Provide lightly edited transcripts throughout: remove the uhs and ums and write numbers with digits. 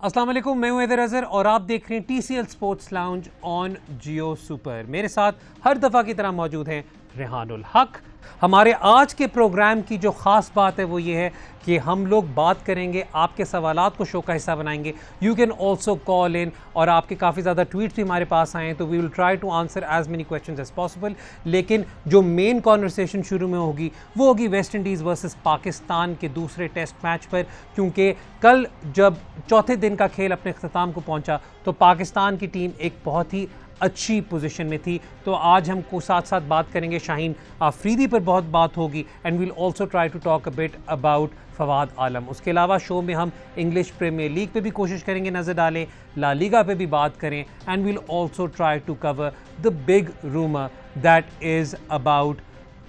अस्सलाम वालेकुम, मैं हूं हैदर अजहर और आप देख रहे हैं TCL sports lounge on Jio super. मेरे साथ हर दफ़ा की तरह मौजूद हैं रेहानुल हक। हमारे आज के प्रोग्राम की जो ख़ास बात है वो ये है कि हम लोग बात करेंगे, आपके सवालात को शो का हिस्सा बनाएंगे। You can also call in, और आपके काफ़ी ज़्यादा ट्वीट्स भी हमारे पास आए हैं, तो we will try to answer as many questions as possible. लेकिन जो मेन कॉन्वर्सेशन शुरू में होगी वो होगी वेस्ट इंडीज़ वर्सेस पाकिस्तान के दूसरे टेस्ट मैच पर, क्योंकि कल जब चौथे दिन का खेल अपने अख्ताम को पहुंचा तो पाकिस्तान की टीम एक बहुत ही अच्छी पोजीशन में थी। तो आज हम को साथ साथ बात करेंगे शाहीन आफरीदी पर, बहुत बात होगी, and we'll also try to talk a bit about Fawad Alam. उसके अलावा शो में हम इंग्लिश प्रीमियर लीग पे भी कोशिश करेंगे नज़र डालें, ला लीगा पे भी बात करें, and we'll also try to cover the big rumour that is about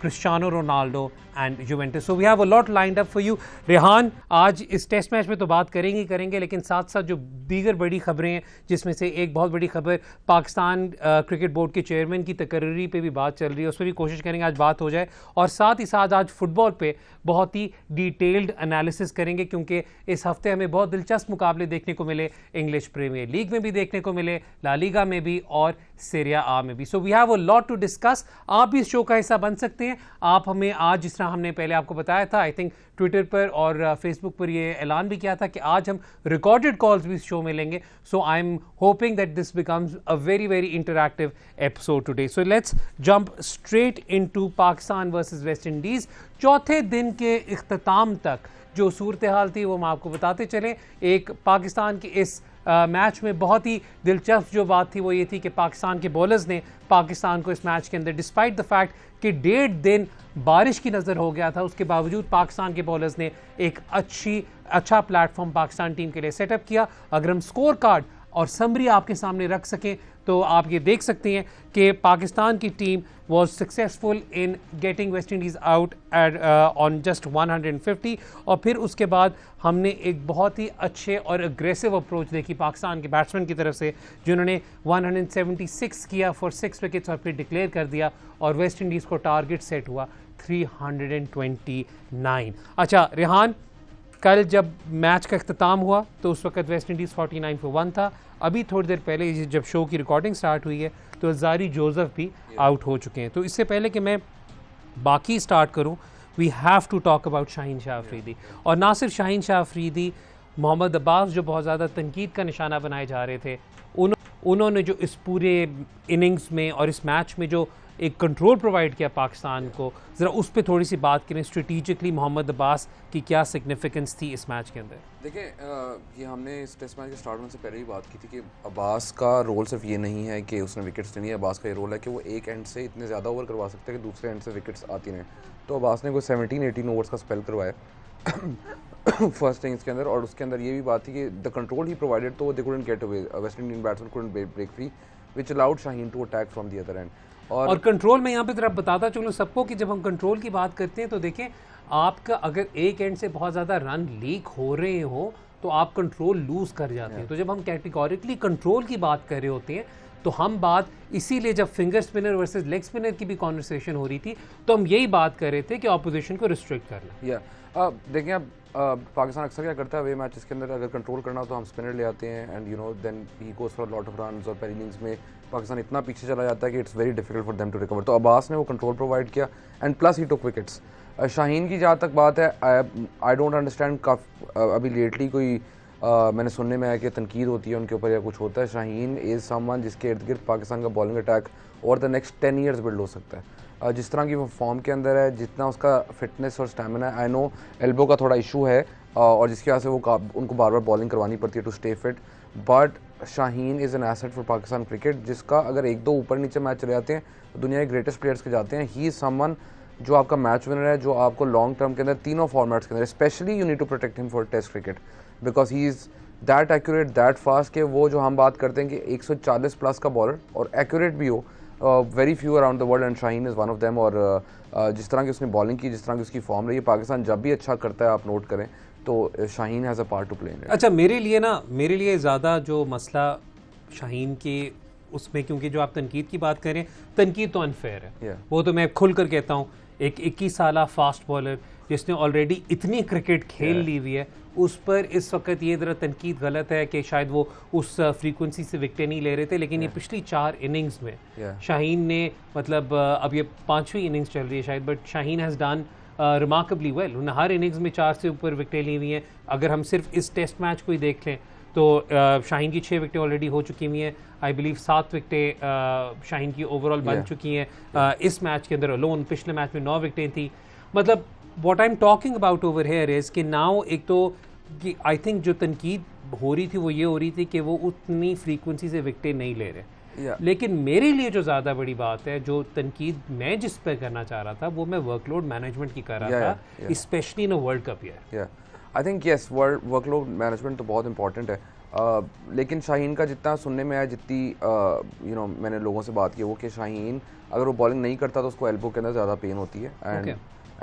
Cristiano Ronaldo and Juventus. So we have a lot lined up for you. Rehan, आज इस टेस्ट मैच में तो बात करेंगे ही करेंगे, लेकिन साथ साथ जो दीगर बड़ी खबरें हैं, जिसमें से एक बहुत बड़ी खबर पाकिस्तान क्रिकेट बोर्ड के चेयरमैन की तकर्री पे भी बात चल रही है, उस पर भी कोशिश करेंगे आज बात हो जाए। और साथ ही साथ आज फुटबॉल पे बहुत ही डिटेल्ड एनालिसिस करेंगे, क्योंकि इस हफ्ते हमें बहुत दिलचस्प मुकाबले देखने को मिले, इंग्लिश प्रीमियर लीग में भी देखने को मिले, ला लीगा में भी और सीरिया आ में भी। So we have a lot to discuss. आप भी इस शो का हिस्सा बन सकते हैं। आप हमें आज, जिस तरह हमने पहले आपको बताया था, आई थिंक ट्विटर पर और फेसबुक पर ये ऐलान भी किया था कि आज हम रिकॉर्डेड कॉल्स भी इस शो में लेंगे। So I am hoping that this becomes a very very interactive episode today. So let's jump straight into Pakistan versus West Indies. चौथे दिन के इख्तिताम तक जो सूरत हाल थी वो हम आपको बताते चले। एक पाकिस्तान की इस मैच में बहुत ही दिलचस्प जो बात थी वो ये थी कि पाकिस्तान के बॉलर्स ने पाकिस्तान को इस मैच के अंदर, डिस्पाइट द फैक्ट कि 1.5 दिन बारिश की नज़र हो गया था, उसके बावजूद पाकिस्तान के बॉलर्स ने एक अच्छा प्लेटफॉर्म पाकिस्तान टीम के लिए सेटअप किया। अगर हम स्कोर कार्ड और समरी आपके सामने रख सकें तो आप ये देख सकते हैं कि पाकिस्तान की team was successful in getting West Indies out on just 150, और फिर उसके बाद हमने एक बहुत ही अच्छे और अग्रेसिव अप्रोच देखी पाकिस्तान के बैट्समैन की तरफ से, जिन्होंने 176 किया फॉर 6 विकेट्स और फिर डिक्लेयर कर दिया, और वेस्ट इंडीज़ को टारगेट सेट हुआ 329। अच्छा रेहान, कल जब मैच का इख्तिताम हुआ तो उस वक्त वेस्ट इंडीज़ 49 for 1 था। अभी थोड़ी देर पहले जब शो की रिकॉर्डिंग स्टार्ट हुई है तो ज़ारी जोसेफ भी आउट हो चुके हैं। तो इससे पहले कि मैं बाकी स्टार्ट करूं, we have to talk about Shaheen Shah Afridi. और ना सिर्फ शाहीन शाह अफरीदी, मोहम्मद अब्बास जो बहुत ज़्यादा तनकीद का निशाना बनाए जा रहे थे, उन्होंने जो इस पूरे इनिंग्स में और इस मैच में जो एक कंट्रोल प्रोवाइड किया पाकिस्तान को, ज़रा उस पर थोड़ी सी बात करें। स्ट्रेटिजिकली मोहम्मद अब्बास की क्या सिग्निफिकेंस थी इस मैच के अंदर? देखिए, ये हमने इस टेस्ट मैच के स्टार्ट होने से पहले ही बात की थी कि अब्बास का रोल सिर्फ ये नहीं है कि उसने विकेट्स लेनी है। अब्बास का ये रोल है कि वो एक एंड से इतने ज़्यादा ओवर करवा सकते हैं कि दूसरे एंड से विकेट्स आती रहें। तो अब्बास ने कोई 17-18 ओवर्स का स्पेल करवाया फर्स्ट इनिंग्स के अंदर, और उसके अंदर ये भी बात थी कि द कंट्रोल ही प्रोवाइडेड, तो they couldn't get away, West Indian batsman couldn't break free, which allowed Shaheen to attack from the other end. और कंट्रोल में यहाँ पे तरफ बताता चलूँ सबको कि जब हम कंट्रोल की बात करते हैं तो देखें, आपका अगर एक एंड से बहुत ज़्यादा रन लीक हो रहे हो तो आप कंट्रोल लूज़ कर जाते हैं। तो जब हम कैटेगोरिकली कंट्रोल की बात कर रहे होते हैं तो हम बात, इसीलिए जब finger spinner versus leg spinner की भी कॉन्वर्सेशन हो रही थी तो हम यही बात कर रहे थे कि ऑपोजिशन को रिस्ट्रिक्ट करना। देखिए, अब पाकिस्तान अक्सर क्या करता है वे मैचेस के अंदर, अगर कंट्रोल करना हो तो हम स्पिनर ले आते हैं, and you know then he goes for lot of runs, और पहली इनिंग्स में पाकिस्तान इतना पीछे चला जाता है कि it's very difficult for them to recover. तो अब्बास ने वो कंट्रोल प्रोवाइड किया, and plus he took wickets. Shaheen की जहाँ तक बात है, आई डोंट अंडरस्टैंड, अभी लेटली कोई मैंने सुनने में आया कि तनकीद होती है उनके ऊपर या कुछ होता है। शाहीन इज़ समवन जिसके इर्द गिर्द पाकिस्तान का बॉलिंग अटैक और द नेक्स्ट 10 ईयर्स बिल्ड हो सकता है। जिस तरह की वो फॉर्म के अंदर है, जितना उसका फिटनेस और स्टैमिना है, आई नो एल्बो का थोड़ा इशू है, और जिसकी वजह से वो उनको बार बार बॉलिंग करवानी पड़ती है to stay fit, but Shaheen is an asset for Pakistan cricket, जिसका अगर एक दो ऊपर नीचे मैच चले जाते हैं तो दुनिया के ग्रेटेस्ट प्लेयर्स के जाते हैं। ही इज़ समवन जो आपका मैच विनर है, जो आपको लॉन्ग टर्म के अंदर तीनों फॉर्मेट्स के अंदर, specially you need to protect him for test cricket, because he is that accurate, that fast, कि वो जो हम बात करते हैं कि 140 प्लस का बॉलर और एक्यूरेट भी हो, very few around the world, and Shaheen is one of them. और जिस तरह की उसने बॉलिंग की, जिस तरह की उसकी फॉर्म रही है, पाकिस्तान जब भी अच्छा करता है, आप नोट करें तो Shaheen has a part two play in it. अच्छा, मेरे लिए ज़्यादा जो मसला शाहीन के उसमें, क्योंकि जो आप तनकीद की बात करें, तनकीद तो अनफेयर है, वो तो मैं खुल कर कहता हूँ। एक 21 साला फास्ट बॉलर जिसने ऑलरेडी इतनी क्रिकेट खेल ली हुई है, उस पर इस वक्त ये ज़रा तनकीद गलत है कि शायद वो उस फ्रीक्वेंसी से विकेटें नहीं ले रहे थे, लेकिन ये पिछली 4 इनिंग्स में शाहीन ने मतलब अब ये 5वीं इनिंग्स चल रही है शायद, but Shaheen has done remarkably well. उन्होंने हर इनिंग्स में 4 से ऊपर विकेटें ली हुई हैं। अगर हम सिर्फ इस टेस्ट मैच को ही देख लें तो शाहीन की 6 विकेटें ऑलरेडी हो चुकी हुई हैं। आई बिलीव 7 विकेटें शाहीन की ओवरऑल बन चुकी हैं इस मैच के अंदर अलोन। पिछले मैच में 9 विकेटें थी। मतलब what I am talking about over here is कि नाउ एक तो कि आई थिंक जो तनकीद हो रही थी वो ये हो रही थी कि वो उतनी फ्रीक्वेंसी से विकेटें नहीं ले रहे। लेकिन मेरे लिए जो ज़्यादा बड़ी बात है, जो तनकीद मैं जिस पर करना चाह रहा था, वो मैं वर्कलोड मैनेजमेंट की कर रहा था, specially in a world cup year. I think yes, workload management तो बहुत इंपॉर्टेंट है। लेकिन शाहीन का जितना सुनने में आया, जितनी मैंने लोगों से बात की, वो कि शाहीन अगर वो बॉलिंग नहीं करता तो उसको एल्बो के अंदर ज़्यादा पेन होती है,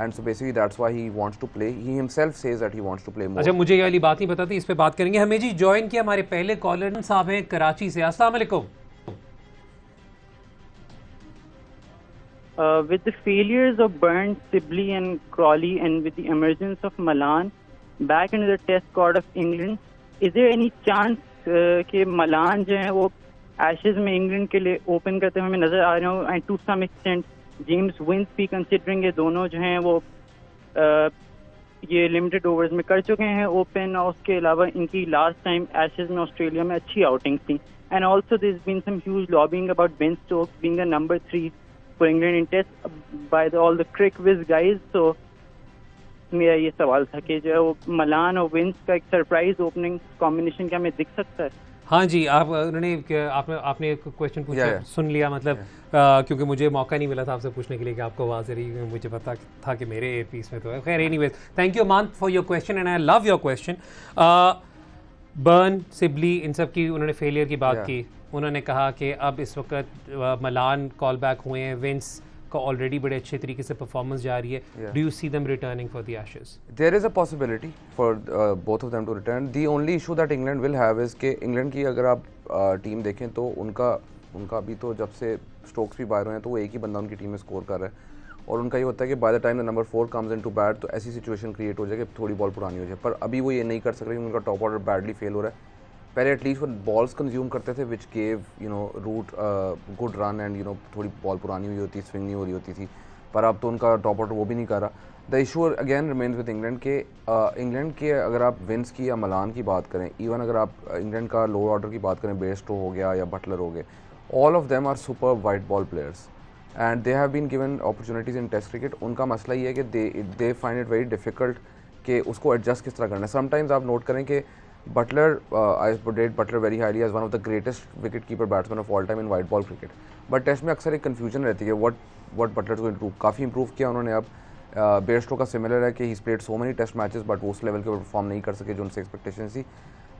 and so basically that's why he wants to play. He himself says that he wants to play more. अच्छा, मुझे ये वाली बात नहीं पता थी, इस पे बात करेंगे। हमें जी ज्वाइन किया हमारे पहले कॉलर साहब हैं कराची से। अस्सलाम वालेकुम। With the failures of Burns, Sibley and Crawley, and with the emergence of Malan back into the test squad of England, is there any chance कि Malan जो है वो Ashes में इंग्लैंड के लिए ओपन करते हुए हमें नजर आ रहे हो? And to some extent James Vince भी कंसिडरिंग, ये दोनों जो हैं वो ये लिमिटेड ओवर्स में कर चुके हैं ओपन, और उसके अलावा इनकी लास्ट टाइम एशेज में ऑस्ट्रेलिया में अच्छी आउटिंग थी। And also there been some huge lobbying about Ben Stokes being the number 3 for England in test by all the cricket whiz guys. सो मेरा ये सवाल था कि जो वो मलान और विंस का एक सरप्राइज ओपनिंग कॉम्बिनेशन क्या हमें दिख सकता है? हाँ जी, आपने एक क्वेश्चन पूछा, सुन लिया मतलब क्योंकि मुझे मौका नहीं मिला था आपसे पूछने के लिए कि आपको आवाज़ आ रही है, मुझे पता था कि मेरे एयर पीस में तो है। खैर anyways, thank you Aman for your question and I love your question. Burns, Sibley, इन सब की उन्होंने फेलियर की बात की। उन्होंने कहा कि अब इस वक्त मलान कॉल बैक हुए हैं, विंस का ऑलरेडी बड़े अच्छे तरीके से परफॉर्मेंस जा रही है। Do you see them returning for the Ashes? There is a possibility for both of them to return. The only issue that England will have is कि इंग्लैंड की अगर आप टीम देखें तो उनका अभी तो जब से स्टोक्स भी बाहर हुए हैं तो वो एक ही बंदा उनकी टीम में स्कोर कर रहा है, और उनका ये होता है कि by the time the number 4 comes into bat तो ऐसी सिचुएशन क्रिएट हो जाए कि थोड़ी बॉल पुरानी हो जाए। पर अभी वो ये नहीं कर सक रहे, उनका टॉप ऑर्डर बैडली फेल हो रहा है। पहले एटलीस्ट वो बॉल्स कंज्यूम करते थे which gave Root good run and थोड़ी बॉल पुरानी हुई होती, स्विंग नहीं हो रही होती थी, पर अब तो उनका टॉप ऑर्डर वो भी नहीं कर रहा। The issue again remains with England के अगर आप विंस की या मलान की बात करें, इवन अगर आप इंग्लैंड का लोअर ऑर्डर की बात करें, बेयरस्टो हो गया या बटलर हो गए, all of them are super white ball players and they have been given opportunities in test cricket. उनका मसला ये है कि they find it very difficult कि उसको एडजस्ट किस तरह करना है। समटाइम्स आप नोट करें कि Buttler, I rate Buttler very highly as one of the greatest wicket keeper batsman of all time in white ball cricket, but test में अक्सर एक कन्फ्यूजन रहती है व्हाट बटलर को इम्प्रूव। काफ़ी इंप्रूव किया उन्होंने। अब बेयरस्टो का सिमिलर है कि he played so many test matches but वो उस लेवल के परफॉर्म नहीं कर सके जो उनसे एक्सपेक्टेशन थी।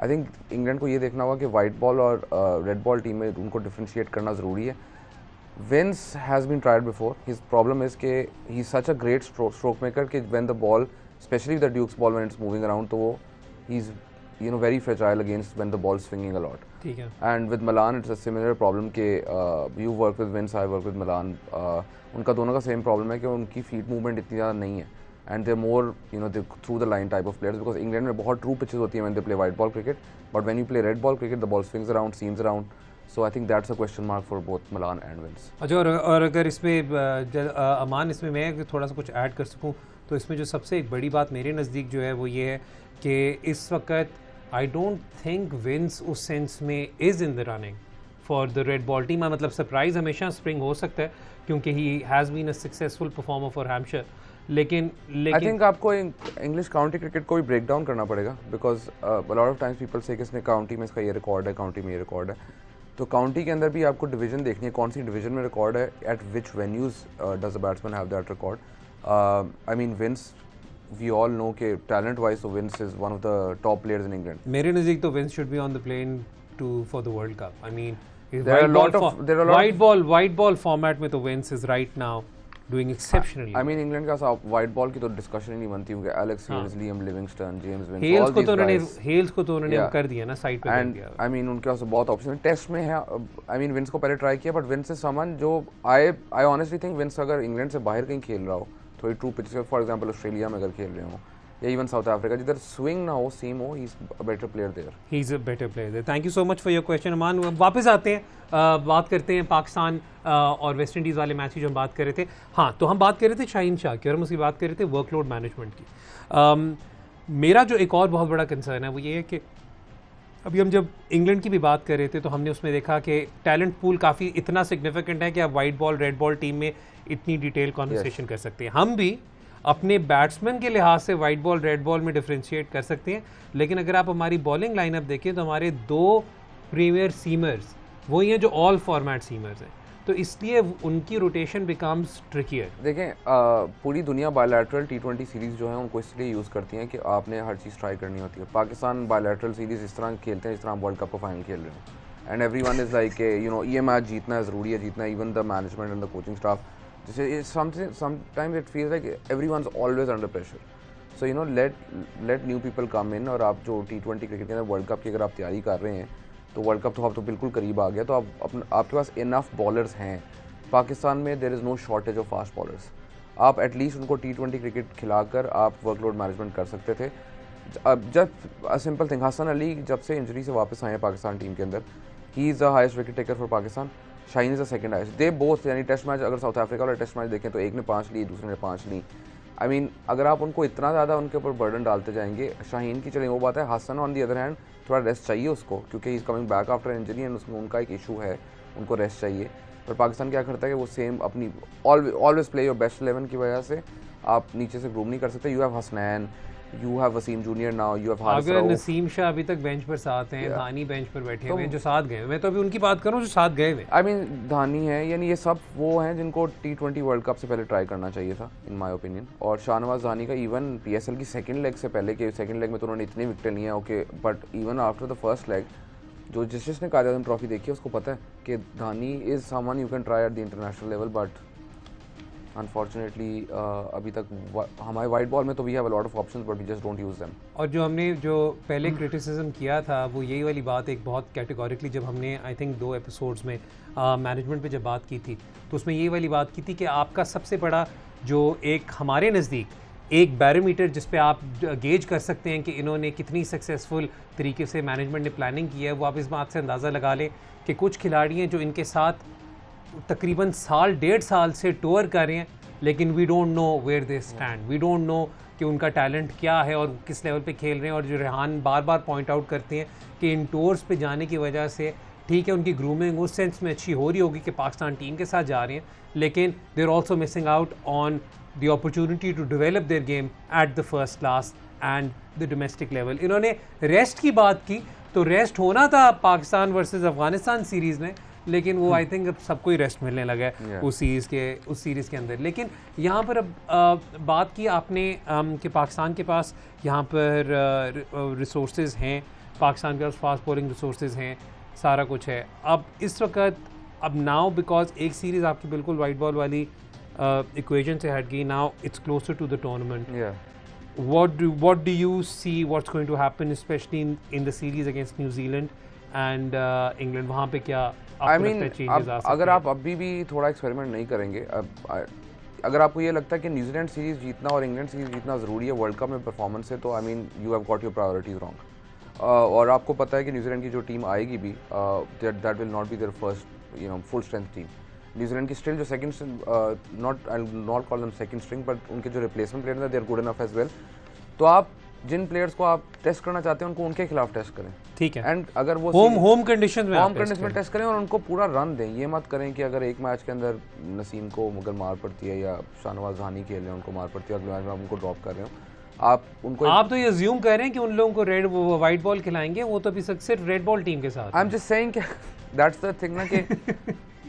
आई थिंक इंग्लैंड को ये देखना होगा कि वाइट बॉल और रेड बॉल टीम में उनको डिफ्रेंशिएट करना ज़रूरी है। Vince has been tried before, his problem is के he is such a great stroke maker कि when the ball, especially the Dukes ball when it's moving around, तो वो he is very fragile against when the ball is swinging a lot. ठीक है। And with Malan it's a similar problem कि you work with Vince, I work with Malan, उनका दोनों का same problem है कि उनकी फीट मूवमेंट इतनी ज़्यादा नहीं है and they more they through the line type of players, because England में बहुत ट्रू पिचेस होती है when they play white ball cricket, but when you play red ball cricket the ball swings around, seams around, so I think that's a question mark for both Malan and Vince. अच्छा, और अगर इसमें अमान, इसमें मैं थोड़ा सा कुछ add कर सकूं तो इसमें जो सबसे एक बड़ी बात मेरे नज़दीक जो है वो ये है कि इस वक्त आई डोंट थिंक विंस उस सेंस में is in the running for the red ball team. मतलब सरप्राइज हमेशा स्प्रिंग हो सकता है क्योंकि he has been a successful performer for Hampshire, लेकिन आई थिंक आपको इंग्लिश काउंटी क्रिकेट को भी ब्रेक डाउन करना पड़ेगा, because a lot of times people say कि इसने काउंटी में इसका ये रिकॉर्ड है, काउंटी में ये रिकॉर्ड है। तो काउंटी के अंदर भी आपको डिवीजन देखनी है, कौन सी डिवीजन में रिकॉर्ड है, at which venues does the batsman have that record. I mean Vince, we all know कि talent wise so Vince is one of the top players in England. मेरे नज़दीक तो Vince should be on the plane for the World Cup. I mean, white ball format में तो Vince is right now doing exceptionally. I mean England का white ball की तो discussion ही नहीं बनती होंगे। Alex Hales, Liam Livingston, James Vince, Hales को तो उन्होंने कर दिया ना साइड पे कर दिया। I mean उनके पास बहुत ऑप्शन है टेस्ट में है। I mean Vince को पहले ट्राई किया, but Vince is someone जो I honestly think Vince अगर इंग्लैंड से बाहर कहीं खेल रहा हो थोड़ी true pitches for example Australia में अगर खेल रहे हो या इवन साउथ अफ्रीका जिधर स्विंग ना हो सीम हो, he is a better player there. He is a better player there. Thank you so much for your question Aman. वापस आते हैं, बात करते हैं पाकिस्तान और वेस्ट इंडीज़ वाले मैच की जो हम बात कर रहे थे। हाँ, तो हम बात कर रहे थे शाहीन शाह की और हम उसकी बात कर रहे थे वर्कलोड मैनेजमेंट की। मेरा जो एक और बहुत बड़ा कंसर्न है वो ये है कि अभी हम जब इंग्लैंड की भी बात कर रहे थे तो हमने उसमें देखा कि टैलेंट पूल काफ़ी इतना सिग्निफिकेंट है कि आप white ball red ball team में इतनी डिटेल कॉन्वर्सेशन कर सकते हैं। हम भी अपने बैट्समैन के लिहाज से वाइट बॉल रेड बॉल में डिफ्रेंशिएट कर सकते हैं, लेकिन अगर आप हमारी बॉलिंग लाइनअप देखें तो हमारे 2 प्रीमियर सीमर्स वही हैं जो ऑल फॉर्मेट सीमर्स हैं, तो इसलिए उनकी रोटेशन बिकम्स ट्रिकियर। देखें पूरी दुनिया बायलैटरल T20 सीरीज़ जो है उनको इसलिए यूज़ करती हैं कि आपने हर चीज़ ट्राई करनी होती है। पाकिस्तान बायलैटरल सीरीज़ इस तरह खेलते हैं जिस तरह आप वर्ल्ड कप का फाइनल खेल रहे हो, and everyone is like you know ये मैच जीतना है, ज़रूरी है जीतना, even the management and the coaching staff, जैसे sometimes it feels like everyone's always under pressure. So you know let new people come in, और आप जो T20 क्रिकेट के अंदर वर्ल्ड कप की अगर आप तैयारी कर रहे हैं तो वर्ल्ड कप तो आप तो बिल्कुल करीब आ गया, तो आपके पास इनफ बॉलर्स हैं। पाकिस्तान में there is no shortage of fast bowlers. आप एटलीस्ट उनको T20 क्रिकेट खिलाकर आप वर्कलोड मैनेजमेंट कर सकते थे। अब जब सिंपल थिंग, हसन अली जब से इंजरी से वापस आए हैं पाकिस्तान टीम के अंदर, he is the highest wicket taker for Pakistan, Shaheen is the second highest. They both, यानी टेस्ट मैच अगर साउथ अफ्रीका वाला टेस्ट मैच देखें तो एक ने 5 ली, दूसरे ने 5 ली। आई मीन अगर आप उनको इतना ज़्यादा उनके ऊपर बर्डन डालते जाएंगे, शाहीन की चलें वो बात है, Hasan on the other hand थोड़ा रेस्ट चाहिए उसको, क्योंकि he is coming back after injury and उसमें उनका एक इशू है, उनको रेस्ट चाहिए। पर पाकिस्तान क्या करता है कि वो सेम अपनी ऑलवेज प्ले योर बेस्ट 11 की वजह से आप नीचे से ग्रूम नहीं कर सकते। You have Hasnain, you have Wasim junior now, you have Haris अगर रऊफ। नसीम शाह अभी तक बेंच पर साथ हैं, धानी बेंच पर बैठे हुए हैं जो साथ गए, मैं तो अभी उनकी बात करूं जो साथ गए हुए। आई मीन धानी है, यानी ये सब वो हैं जिनको T20 वर्ल्ड कप से पहले ट्राई करना चाहिए था इन माय ओपिनियन। और शाहनवाज धानी का इवन PSL की सेकंड लेग से पहले के सेकंड लेग में तो उन्होंने इतनी विकेटें ली हैं, okay, but even after the first leg जो जिसने कायद ट्रॉफी देखी है उसको पता है कि Dhani is someone you can try at the international level, but unfortunately अभी तक हमारे वाइट बॉल में तो we have a lot of options but we just don't use them. और जो हमने जो पहले क्रिटिसिज्म किया था वो यही वाली बात, एक बहुत कैटेगोरिकली जब हमने आई थिंक 2 एपिसोड्स में मैनेजमेंट पे जब बात की थी तो उसमें यही वाली बात की थी कि आपका सबसे बड़ा जो एक हमारे नज़दीक एक बैरोमीटर जिस पे आप गेज कर सकते हैं कि इन्होंने कितनी सक्सेसफुल तरीके से मैनेजमेंट ने प्लानिंग की है, वो आप इस बात से अंदाज़ा लगा लें कि कुछ खिलाड़ी हैं जो इनके साथ तकरीबन 1.5 साल से टूर कर रहे हैं, लेकिन we don't know where they stand, we don't know कि उनका टैलेंट क्या है और किस लेवल पे खेल रहे हैं। और जो रेहान बार बार पॉइंट आउट करते हैं कि इन टूर्स पे जाने की वजह से ठीक है उनकी ग्रूमिंग उस सेंस में अच्छी हो रही होगी कि पाकिस्तान टीम के साथ जा रहे हैं, लेकिन they are also missing out on the opportunity to develop their game at the first class and the domestic level. इन्होंने रेस्ट की बात की तो रेस्ट होना था पाकिस्तान वर्सेस अफगानिस्तान सीरीज़ में, लेकिन वो आई थिंक अब सबको ही रेस्ट मिलने लगा है उस सीरीज़ के अंदर। लेकिन यहाँ पर अब बात की आपने कि पाकिस्तान के पास यहाँ पर रिसोर्सेज हैं, पाकिस्तान के पास फास्ट बॉलिंग रिसोर्सेज हैं, सारा कुछ है। अब इस वक्त अब नाउ बिकॉज एक सीरीज़ आपकी बिल्कुल वाइट बॉल वाली इक्वेशन से हट गई, now it's closer to the tournament. What do you see what's going to happen especially in the series against New Zealand and England? वहाँ पे क्या I mean, अगर आप अभी भी थोड़ा एक्सपेरिमेंट नहीं करेंगे, अगर आपको ये लगता है कि न्यूजीलैंड सीरीज़ जीतना और इंग्लैंड सीरीज़ जीतना ज़रूरी है वर्ल्ड कप में परफॉर्मेंस से, तो I mean you have got your priorities wrong. और आपको पता है कि न्यूजीलैंड की जो टीम आएगी भी that will not be there first full strength team. New Zealand की स्टिल जो second not call them second string, but उनके जो रिप्लेसमेंट प्लेयर हैं they are good enough as well. तो आप जिन प्लेयर्स को आप टेस्ट करना चाहते हैं उनको उनके खिलाफ टेस्ट करें, ठीक है, एंड अगर वो होम कंडीशन में टेस्ट करें और उनको पूरा रन दें। ये मत करें कि अगर एक मैच के अंदर नसीम को अगर मार पड़ती है या शाहनवाज धानी खेल रहे हैं उनको मार पड़ती है, अगले मैच में आप उनको ड्रॉप कर रहे हो, आप तो ये अज्यूम कर रहे हैं कि उन लोगों को रेड वाइट बॉल खिलाएंगे, वो तो अभी सिर्फ रेड बॉल टीम के साथ। I am just saying that's the thing ना कि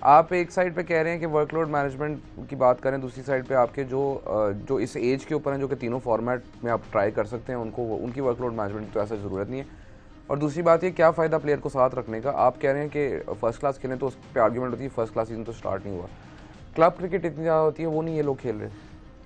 आप एक साइड पे कह रहे हैं कि वर्कलोड मैनेजमेंट की बात करें, दूसरी साइड पे आपके जो इस एज के ऊपर हैं जो कि तीनों फॉर्मेट में आप ट्राई कर सकते हैं, उनकी वर्कलोड मैनेजमेंट की तो ऐसा ज़रूरत नहीं है। और दूसरी बात ये क्या फ़ायदा प्लेयर को साथ रखने का। आप कह रहे हैं कि फर्स्ट क्लास खेलें तो उस पर आर्ग्यूमेंट होती है फर्स्ट क्लास सीजन तो स्टार्ट नहीं हुआ, क्लब क्रिकेट इतनी ज़्यादा होती है, वो नहीं ये लोग खेल रहे,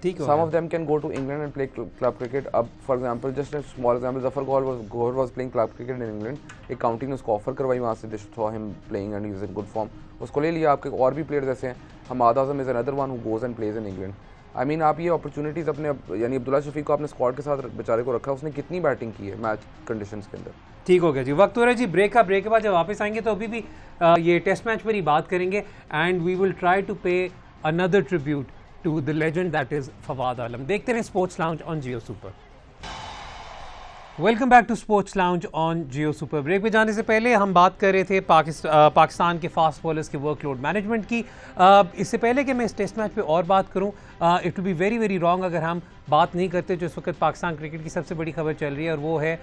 ठीक है। Some of them can go to England and play club cricket. अब for example just a small example, Zafar Gohar was playing club cricket in England, एक काउंटी ने उसको ऑफर करवाई वहाँ से, they saw him playing and he is in good form, उसको ले लिया। आपके और भी प्लेयर्स ऐसे हैं, Hammad Azam is another one who goes and plays in England. I mean आप ये अपॉर्चुनिटीज़ अपने यानी अब्दुल्ला शफीक को आपने स्क्वाड के साथ बेचारे को रखा, उसने कितनी बैटिंग की है मैच कंडीशंस के अंदर। ठीक हो गया जी, वक्त हो रहा है जी ब्रेक का। ब्रेक के बाद जब वापस आएंगे तो अभी भी ये टेस्ट मैच पर ही बात करेंगे and we will try to pay another tribute to the legend that is Fawad Alam. देखते रहे sports lounge on Jio super. Welcome back to sports lounge on Jio super. Break पे जाने से पहले हम बात कर रहे थे पाकिस्तान के फास्ट बॉलर्स के वर्कलोड मैनेजमेंट की। इससे पहले कि मैं इस टेस्ट मैच पे और बात करूं, it will be very very wrong अगर हम बात नहीं करते जो इस वक्त पाकिस्तान क्रिकेट की सबसे बड़ी खबर चल रही है, और वो है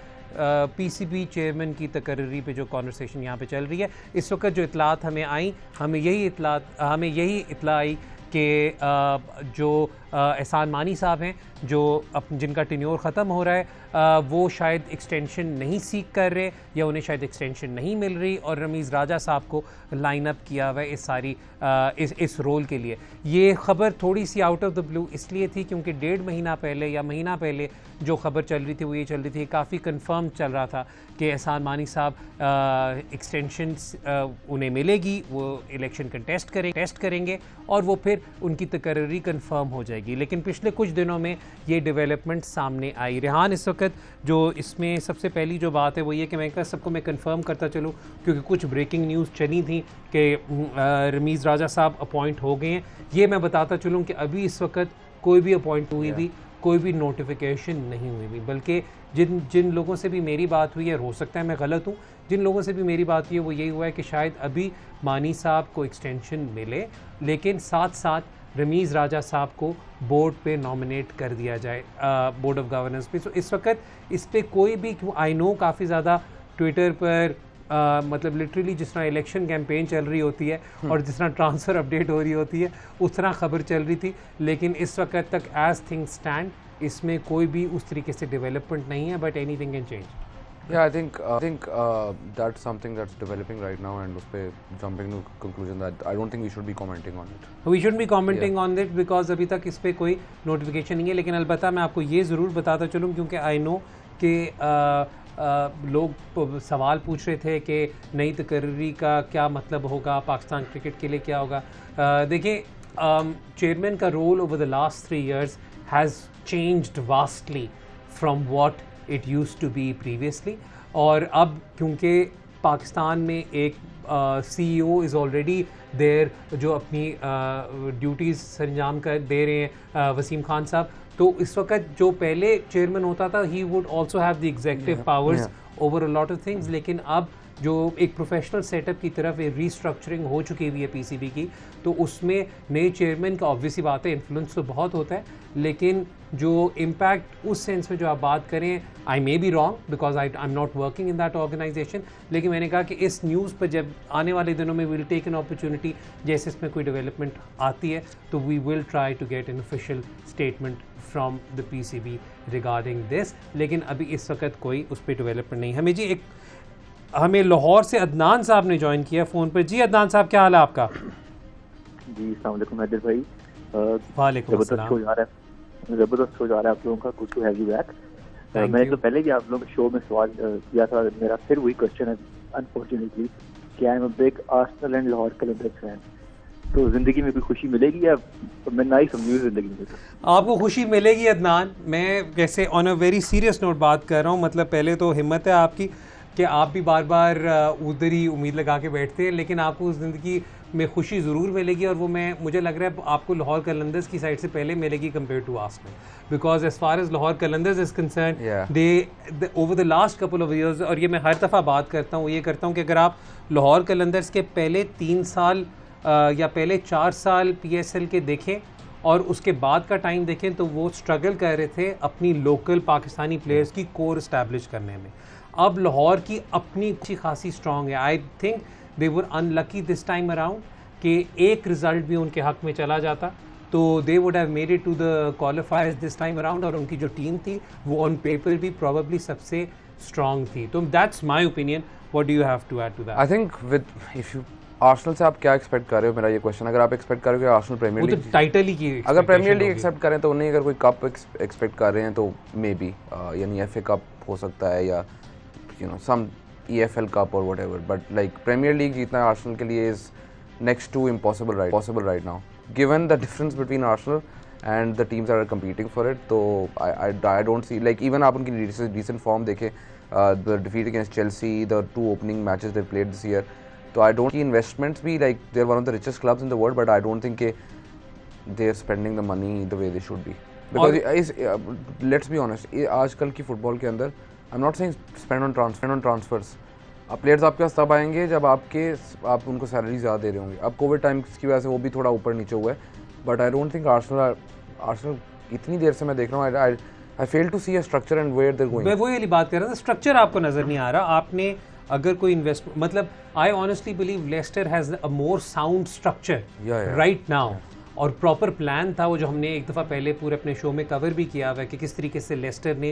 पीसीबी चेयरमैन की तकर्री पे जो कॉन्वर्सेशन यहाँ पे चल रही है। इस वक्त जो इतलात हमें आई, हमें यही इतला आई कि जो एहसान मानी साहब हैं, जो जिनका टेन्योर ख़त्म हो रहा है, वो शायद एक्सटेंशन नहीं सीख कर रहे या उन्हें शायद एक्सटेंशन नहीं मिल रही, और रमीज़ राजा साहब को लाइन अप किया हुआ है इस सारी इस रोल के लिए। ये ख़बर थोड़ी सी आउट ऑफ द ब्लू इसलिए थी क्योंकि 1.5 महीना पहले या महीना पहले जो ख़बर चल रही थी वो ये चल रही थी, काफ़ी कंफर्म चल रहा था कि एहसान मानी साहब एक्सटेंशन उन्हें मिलेगी, वो इलेक्शन टेस्ट करेंगे और वो फिर उनकी तकर्री कंफर्म हो जाएगी। लेकिन पिछले कुछ दिनों में ये डेवलपमेंट सामने आई। रेहान, इस वक्त जो इसमें सबसे पहली जो बात है वो ये कि मैं सबको मैं कंफर्म करता चलूँ, क्योंकि कुछ ब्रेकिंग न्यूज़ चली थी कि रमीज़ राजा साहब अपॉइंट हो गए हैं। ये मैं बताता चलूँ कि अभी इस वक्त कोई भी अपॉइंट हुई थी, कोई भी नोटिफिकेशन नहीं हुई थी, बल्कि जिन लोगों से भी मेरी बात हुई है, हो सकता है मैं गलत हूँ, जिन लोगों से भी मेरी बात हुई है वो यही हुआ है कि शायद अभी मानी साहब को एक्सटेंशन मिले, लेकिन साथ साथ रमीज़ राजा साहब को बोर्ड पे नॉमिनेट कर दिया जाए, बोर्ड ऑफ गवर्नेंस पे। तो इस वक्त इस पर कोई भी, आई नो काफ़ी ज़्यादा ट्विटर पर मतलब लिटरली जिस तरह इलेक्शन कैंपेन चल रही होती है और जिस तरह ट्रांसफ़र अपडेट हो रही होती है उस तरह खबर चल रही थी, लेकिन इस वक्त तक एज थिंग्स स्टैंड इसमें कोई भी उस तरीके से डेवलपमेंट नहीं है, but anything can change. Yeah, I think that's something that's developing right now, and उसपे jumping to conclusion that I don't think we should be commenting on it. We shouldn't be commenting on it because अभी तक इस पे कोई notification नहीं है। लेकिन अलबत्ता मैं आपको ये ज़रूर बताता चलूँ, क्योंकि आई नो कि लोग सवाल पूछ रहे थे कि नई तकर्री का क्या मतलब होगा, पाकिस्तान क्रिकेट के लिए क्या होगा। देखिए, चेयरमैन का role over the last 3 years has changed vastly from what it used to be previously, और अब क्योंकि पाकिस्तान में एक CEO इज़ ऑलरेडी देयर जो अपनी ड्यूटीज़ सरंजाम कर दे रहे हैं, वसीम खान साहब, तो इस वक्त जो पहले चेयरमैन होता था he would also have the executive powers over a lot of things, लेकिन अब जो एक प्रोफेशनल सेटअप की तरफ रीस्ट्रक्चरिंग हो चुकी हुई है PCB की, तो उसमें नए चेयरमैन का ऑब्वियसली बात है इन्फ्लुएंस तो बहुत होता है, लेकिन जो इम्पैक्ट उस सेंस में जो आप बात करें, I may be wrong because I am not working in that organisation, लेकिन मैंने कहा कि इस न्यूज़ पर जब आने वाले दिनों में विल टेक एन अपॉर्चुनिटी, जैसे इसमें कोई डेवलपमेंट आती है तो we will try to get an official statement from the PCB regarding this, लेकिन अभी इस वक्त कोई उस पर डेवलपमेंट नहीं। हमें लाहौर से अदनान साहब ने ज्वाइन किया फ़ोन पर। जी अदनान साहब, क्या हाल है आपका? जी अस्सलाम वालेकुम हैदर भाई। वालेकुम अस्सलाम। ज़बरदस्त हो जा रहा है आप लोगों का, good to have you back. मैंने तो पहले भी आप लोगों के शो में सवाल किया था, मेरा फिर वही क्वेश्चन है अनफॉर्चुनेटली कि I am a big Arsenal and Lahore Qalandars fan, तो ज़िंदगी में कोई खुशी मिलेगी या मैं ना ही समझूँ ज़िंदगी में? आपको खुशी मिलेगी अदनान, मैं जैसे on a very serious note बात कर रहा हूँ। मतलब पहले तो हिम्मत है आपकी कि आप भी बार बार उधर ही उम्मीद लगा के बैठते हैं, लेकिन आपको ज़िंदगी में खुशी ज़रूर मिलेगी, और वो मुझे लग रहा है आपको लाहौर कलंदर्स की साइड से पहले मिलेगी compare to Arsenal, because as far as Lahore Qalandars is concern they over the last couple of years, और ये मैं हर दफ़ा बात करता हूँ, ये करता हूँ कि अगर आप लाहौर कलंदर्स के पहले 3 साल या पहले 4 साल PSL के देखें और उसके बाद का टाइम देखें, तो वो स्ट्रगल कर रहे थे अपनी लोकल पाकिस्तानी प्लेयर्स की कोर इस्टेब्लिश करने में। अब लाहौर की अपनी अच्छी खासी स्ट्रॉन्ग है। आई think they were unlucky this time around कि एक रिज़ल्ट भी उनके हक़ में चला जाता तो they would have made it to the qualifiers this time around, और उनकी जो टीम थी वो ऑन पेपर भी प्रॉबेबली सबसे स्ट्रॉन्ग थी। तो that's my opinion, what do you have to add to that? I think with if you Arsenal से आप क्या एक्सपेक्ट कर रहे हो, मेरा ये क्वेश्चन, अगर आप एक्सपेक्ट कर रहे हो कि आर्सेनल प्रीमियर लीग टाइटल ही की, अगर प्रीमियर लीग एक्सेप्ट करें तो उन्हें, अगर कोई कप एक्सपेक्ट कर रहे हैं तो मे बी यानी FA कप हो सकता है या you know some EFL cup or whatever, but like Premier League जीतना Arsenal के लिए is next to impossible right now, given the difference between Arsenal and the teams are competing for it. तो I don't see like even आप उनकी recent form देखें, the defeat against Chelsea, the 2 opening matches they played this year. तो I don't की investments भी like they are one of the richest clubs in the world, but I don't think they are spending the money the way they should be. Because let's be honest, आजकल की football के अंदर I am not saying spend on transfers. अब players आपके पास तब आएंगे जब आप उनको सैलरी ज़्यादा दे रहे होंगे. अब कोविड टाइम्स की वजह से वो भी थोड़ा ऊपर नीचे हुआ है, but I don't think Arsenal इतनी देर से मैं देख रहा हूँ, I fail to see a structure and where they're going. मैं वही वाली बात कर रहा था, स्ट्रक्चर आपको नजर नहीं आ रहा. आपने अगर कोई इन्वेस्टमेंट, मतलब I honestly believe Leicester has a more sound structure right now, और प्रॉपर प्लान था वो जो हमने एक दफ़ा पहले पूरे अपने शो में कवर भी किया हुआ है कि किस तरीके से लेस्टर ने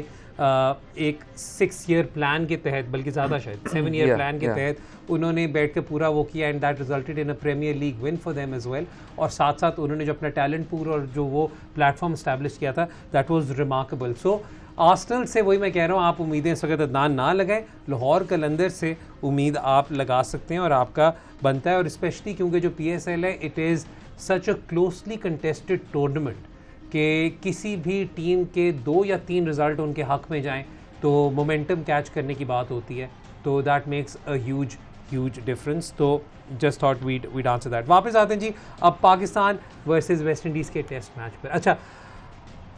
एक 6 ईयर प्लान के तहत, बल्कि ज़्यादा शायद 7 ईयर प्लान के तहत उन्होंने बैठ के पूरा वो किया, and that resulted in a Premier League win for them as well. और साथ साथ उन्होंने जो अपना टैलेंट पूल और जो वो प्लेटफॉर्म इस्टेब्लिश किया था, that was remarkable. So Arsenal से वही मैं कह रहा हूँ, आप उम्मीदें इस वक्त अदनान ना लगाएं. लाहौर कलंदर से उम्मीद आप लगा सकते हैं और आपका बनता है, और स्पेशली क्योंकि जो PSL है, it is such a closely contested tournament कि किसी भी टीम के 2 या 3 रिजल्ट उनके हक में जाएं तो मोमेंटम कैच करने की बात होती है. तो that makes a huge difference. तो just thought we'd answer that. वापस आते हैं जी अब पाकिस्तान वर्सेस वेस्ट इंडीज़ के टेस्ट मैच पर. अच्छा,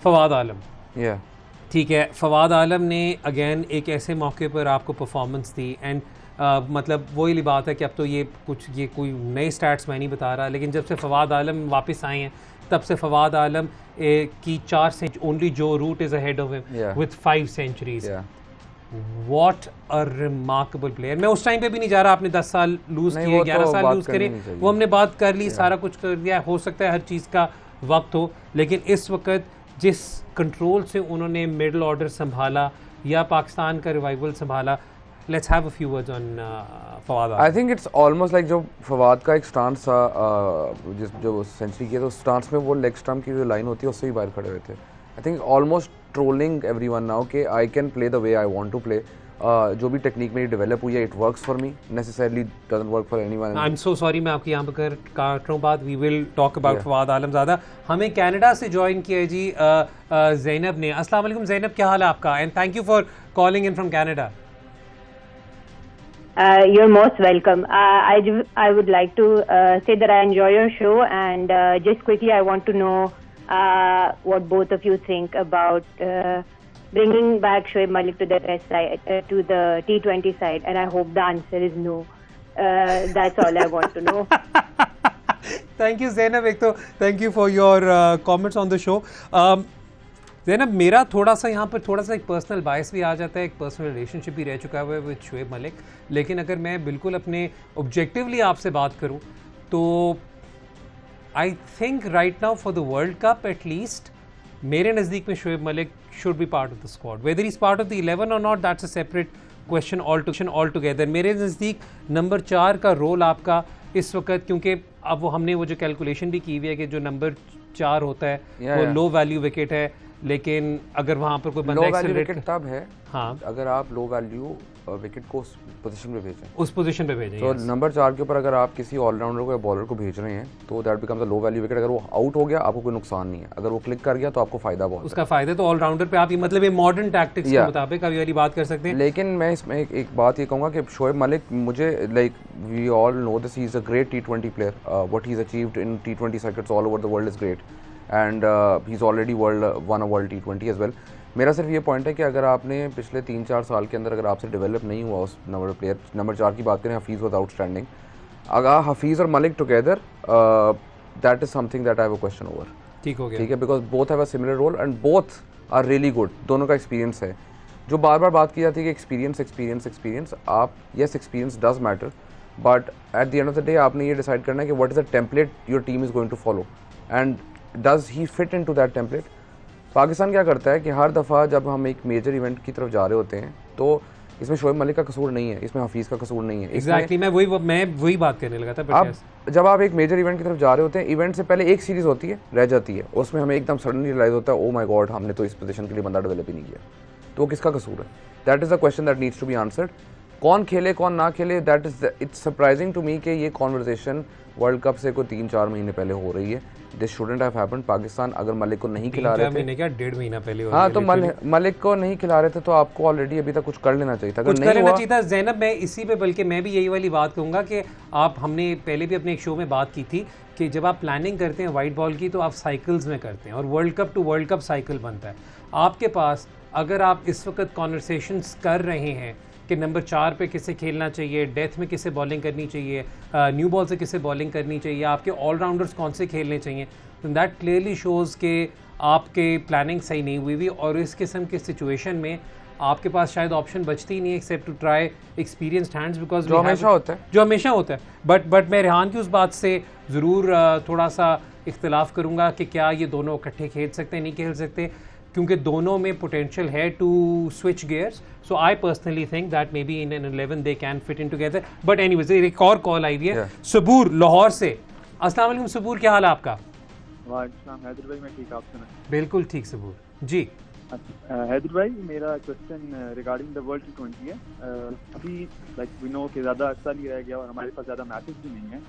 फवाद आलम, ठीक है, फवाद आलम ने अगेन एक ऐसे मौके पर आपको परफॉर्मेंस दी, एंड मतलब वही बात है कि अब तो ये कोई नए स्टैट्स मैं नहीं बता रहा, लेकिन जब से फवाद आलम वापस आए हैं तब से फवाद आलम की 4 century, only Joe Root is ahead of him with 5 centuries. What a remarkable player. मैं उस टाइम पे भी नहीं जा रहा आपने 10 साल लूज़ किए, 11 साल लूज़ करे, वो हमने बात कर ली, सारा कुछ कर दिया. हो सकता है हर चीज़ का वक्त हो, लेकिन इस वक्त जिस कंट्रोल से उन्होंने मिडल ऑर्डर संभाला या पाकिस्तान का रिवाइवल संभाला, let's have a few words on Fawad. I think it's almost like जो फवाद का एक स्टांस था, जो सेंचुरी किया, तो स्टांस में वो लेग स्टंप की जो लाइन होती है उससे ही बाहर खड़े हुए थे. I think almost trolling everyone now कि I can play the way I want to play. जो भी टेक्निक मेरी डेवलप हुई है, it works for me, necessarily doesn't work for anyone. I am so sorry, मैं आपकी यहाँ पर काट रहा हूँ बात. We will talk about Fawad Alam ज़्यादा. हमें कनाडा से ज्वाइन किया है जी ज़ैनब ने. अस्सलाम वालेकुम ज़ैनब, क्या हाल है आपका? And thank you for calling in from Canada. You're most welcome. I would like to say that I enjoy your show, and just quickly I want to know what both of you think about bringing back Shoaib Malik to the Test side, to the T20 side, and I hope the answer is no. That's all I want to know. Thank you Zainab. एक तो thank you for your comments on the show. Zainab, मेरा थोड़ा सा यहाँ पर थोड़ा सा एक पर्सनल बायस भी आ जाता है, एक पर्सनल रिलेशनशिप भी रह चुका है विद शोएब मलिक. लेकिन अगर मैं बिल्कुल अपने ऑब्जेक्टिवली आपसे बात करूँ तो I think right now for the world cup at least मेरे नज़दीक में Shoaib Malik should be part of the squad. Whether is part of the 11 और not, that's a separate question all together. मेरे नज़दीक नंबर 4 का रोल आपका इस वक्त, क्योंकि अब वो हमने वो जो कैलकुलेशन भी की हुई है कि जो नंबर 4 होता है वो लो वैल्यू विकेट है, लेकिन अगर वहाँ पर कोई बंदा विकेट तब है हाँ अगर आप लो वैल्यू विकेट को उस पोजीशन पे भेजें, उस पोजीशन पे भेजें. तो नंबर 4 के ऊपर अगर आप किसी ऑलराउंडर को या बॉलर को भेज रहे हैं तो that becomes a low value wicket. अगर वो आउट हो गया आपको कोई नुकसान नहीं है, अगर वो क्लिक कर गया तो आपको फायदा बहुत, उसका फायदा. तो ऑलराउंडर पे आप ये मतलब ये मॉडर्न टैक्टिक्स के मुताबिक अभी वाली बात कर सकते हैं. लेकिन मैं इसमें एक बात ये कहूँगा कि शोएब मलिक, मुझे like we all know this, he is a great T20 player. What he is achieved in T20 circuits all over the world is great, and he is already won a world T20 as well. मेरा सिर्फ ये point है कि अगर आपने पिछले 3-4 साल के अंदर अगर आपसे डेवलप नहीं हुआ उस नंबर 4 की बात करें, हफीज़ वॉज आउटस्टैंडिंग. अगर हफीज़ और Malik together, that is something that I have a question over. ठीक हो गया, ठीक है, because both have a similar role and both are really good. दोनों का एक्सपीरियंस है. जो बार बार बात की जाती है कि एक्सपीरियंस, आप yes experience does matter, but at the end of the day आपने ये डिसाइड करना है कि what is the template your team is going to follow, and does he fit in to that template. Pakistan क्या करता है कि हर दफ़ा जब हम एक मेजर इवेंट की तरफ जा रहे होते हैं तो इसमें शोएब मलिक का कसूर नहीं है, इसमें हफीज़ का कसूर नहीं है. एग्जैक्टली, मैं वही बात करने लगा था. अब जब आप एक मेजर इवेंट की तरफ जा रहे होते हैं, इवेंट से पहले एक सीरीज़ होती है, रह जाती है, उसमें हमें एकदम सडनली रियलाइज होता है, ओ माय गॉड, हमने तो इस पोजीशन के लिए बंदा डेवलप ही नहीं किया. तो वो किसका कसूर है? That is the question that needs to be answered. कौन खेले कौन ना खेले, that is it's surprising to me कि ये कॉन्वर्सेशन वर्ल्ड कप से कोई 3-4 महीने पहले हो रही है. This shouldn't have happened. Pakistan अगर मलिक को नहीं खिला रहे थे, महीने क्या 1.5 महीना पहले, हाँ, तो मलिक को नहीं खिला रहे थे तो आपको ऑलरेडी अभी तक कुछ कर लेना चाहिए था। कुछ कर लेना चाहिए था ज़ैनब। मैं इसी पे बल्कि मैं भी यही वाली बात कहूँगा कि हमने पहले भी अपने एक शो में बात की थी कि जब आप प्लानिंग करते हैं वाइट बॉल की तो आप साइकिल्स में करते हैं और world cup to world cup cycle बनता है। आपके पास अगर आप इस वक्त कॉन्वर्सेशंस कर रहे हैं कि नंबर 4 पे किसे खेलना चाहिए, डेथ में किसे बॉलिंग करनी चाहिए, न्यू बॉल से किसे बॉलिंग करनी चाहिए, आपके ऑलराउंडर्स कौन से खेलने चाहिए, तो दैट क्लियरली शोज़ कि आपके प्लानिंग सही नहीं हुई हुई। और इस किस्म के सिचुएशन में आपके पास शायद ऑप्शन बचती ही नहीं है except to try experienced hands, because जो हमेशा होता है। बट मैं रेहान की उस बात से ज़रूर थोड़ा सा इख्तिलाफ करूँगा कि क्या ये दोनों इकट्ठे खेल सकते हैं, नहीं खेल सकते, क्योंकि दोनों में पोटेंशियल है to switch gears. So I personally think that may be in an 11 they can fit in together. But anyways एक और कॉल आई हुई है सबूर लाहौर से। अस्सलाम वालेकुम सबूर, क्या हाल है आपका? वालेकुम हैदर भाई, मैं ठीक, आप सुना? बिल्कुल ठीक सबूर जी। हैदर भाई, मेरा question regarding the world T20 है। अभी लाइक वी नो कि ज़्यादा अर्सा नहीं रह गया और हमारे पास ज़्यादा मैचेस भी नहीं है।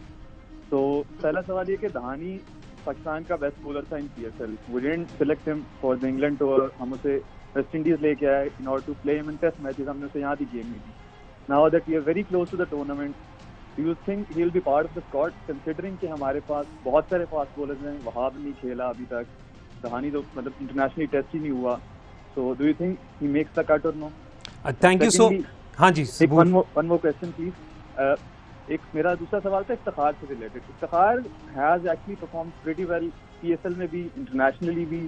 तो पहला सवाल ये कि दहानी पाकिस्तान का बेस्ट बॉलर था in PSL, we didn't select him for the England tour. हम उसे वेस्ट इंडीज लेके आए in order to play him in test matches, हमने उसे यहाँ दी गेम नहीं दी। Now that we are very close to the tournament, do you think he will be part of the squad, considering कि हमारे पास बहुत सारे फास्ट बॉलर्स हैं? वहाब नहीं खेला अभी तक, दहानी तो मतलब इंटरनेशनली टेस्ट ही नहीं हुआ। So do you think he makes the cut और नो? थैंक यू सो। हाँ जी, वन मोर क्वेश्चन प्लीज। एक मेरा दूसरा सवाल था इफ्तिखार से related. Iftikhar has actually perform pretty well PSL में भी, इंटरनेशनली भी,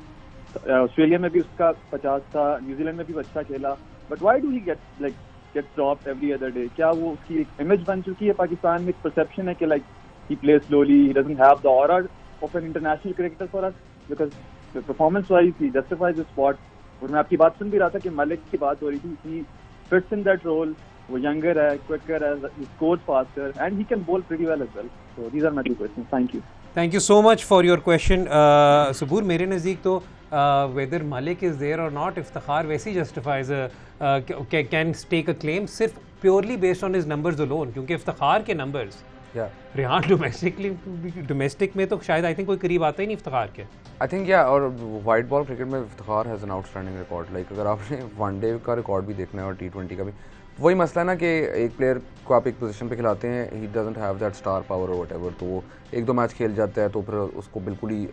ऑस्ट्रेलिया में भी उसका 50 था, न्यूजीलैंड में भी अच्छा खेला, but why do he get dropped every other day? क्या वो उसकी एक इमेज बन चुकी है पाकिस्तान में, एक परसेप्शन है कि like he plays slowly, he doesn't have the aura of an international cricketer for us, because performance wise he justifies the spot. और मैं आपकी बात सुन भी रहा था कि मलिक की बात हो रही थी, he fits in that role, वो यंगर है, क्विकर है, he scores faster and he can bowl pretty well as well. So these are my two questions. Thank you. Thank you so much for your question. सबूर, मेरे नज़दीक तो whether Malik is there or not, Iftikhar वैसे ही justifies can take a claim सिर्फ purely based on his numbers alone, क्योंकि इफ्तिखार के numbers Rehan domestic में तो शायद आई थिंक कोई करीब आता ही नहीं इफ्तिखार के। आई थिंक और वाइट बॉल क्रिकेट में Iftikhar has an outstanding record. Like अगर आपने वनडे का रिकॉर्ड भी देखना है और T20 का भी, वही मसला है ना कि एक प्लेयर को आप एक पोजीशन पे खिलाते हैं, he doesn't have that star power और व्हाटएवर, तो वो एक दो मैच खेल जाता है तो फिर उसको बिल्कुल ही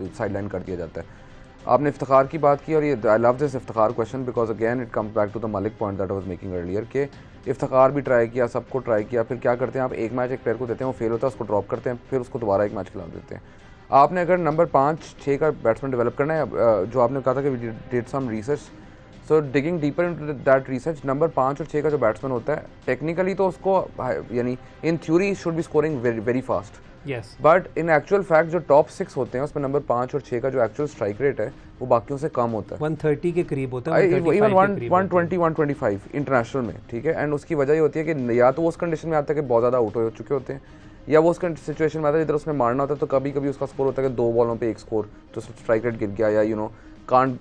साइडलाइन कर दिया जाता है। आपने इफ्तिखार की बात की और ये I love this Iftikhar question because again it comes back to the Malik point that I was making earlier कि इफ्तिखार भी ट्राई किया, सबको ट्राई किया, फिर क्या करते हैं आप, एक मैच एक प्लेयर को देते हैं, वो फेल होता है, उसको ड्रॉप करते हैं, फिर उसको दोबारा एक मैच खिला देते हैं। आपने अगर नंबर 5-6 का बैट्समैन डेवलप करना है, जो आपने कहा था कि we did some research, so digging deeper into that research, number 5 और 6 का जो बैट्समैन होता है टेक्निकली तो उसको यानी in theory should be scoring very fast, yes, but in actual fact जो टॉप 6 होते हैं उसमें नंबर 5 और 6 का जो एक्चुअल स्ट्राइक रेट है वो बाकियों से कम होता है, 130 के करीब होता है, इवन 120-125 इंटरनेशनल में, ठीक है। एंड उसकी वजह ये होती है कि या तो वो उस कंडीशन में आता है कि बहुत ज़्यादा आउट हो चुके होते हैं, या वो उस सिचुएशन में आता है इधर उसमें मारना होता है, तो कभी कभी उसका स्कोर होता है कि 2 बॉलों पे 1 स्कोर, तो स्ट्राइक रेट गिर गया, या can't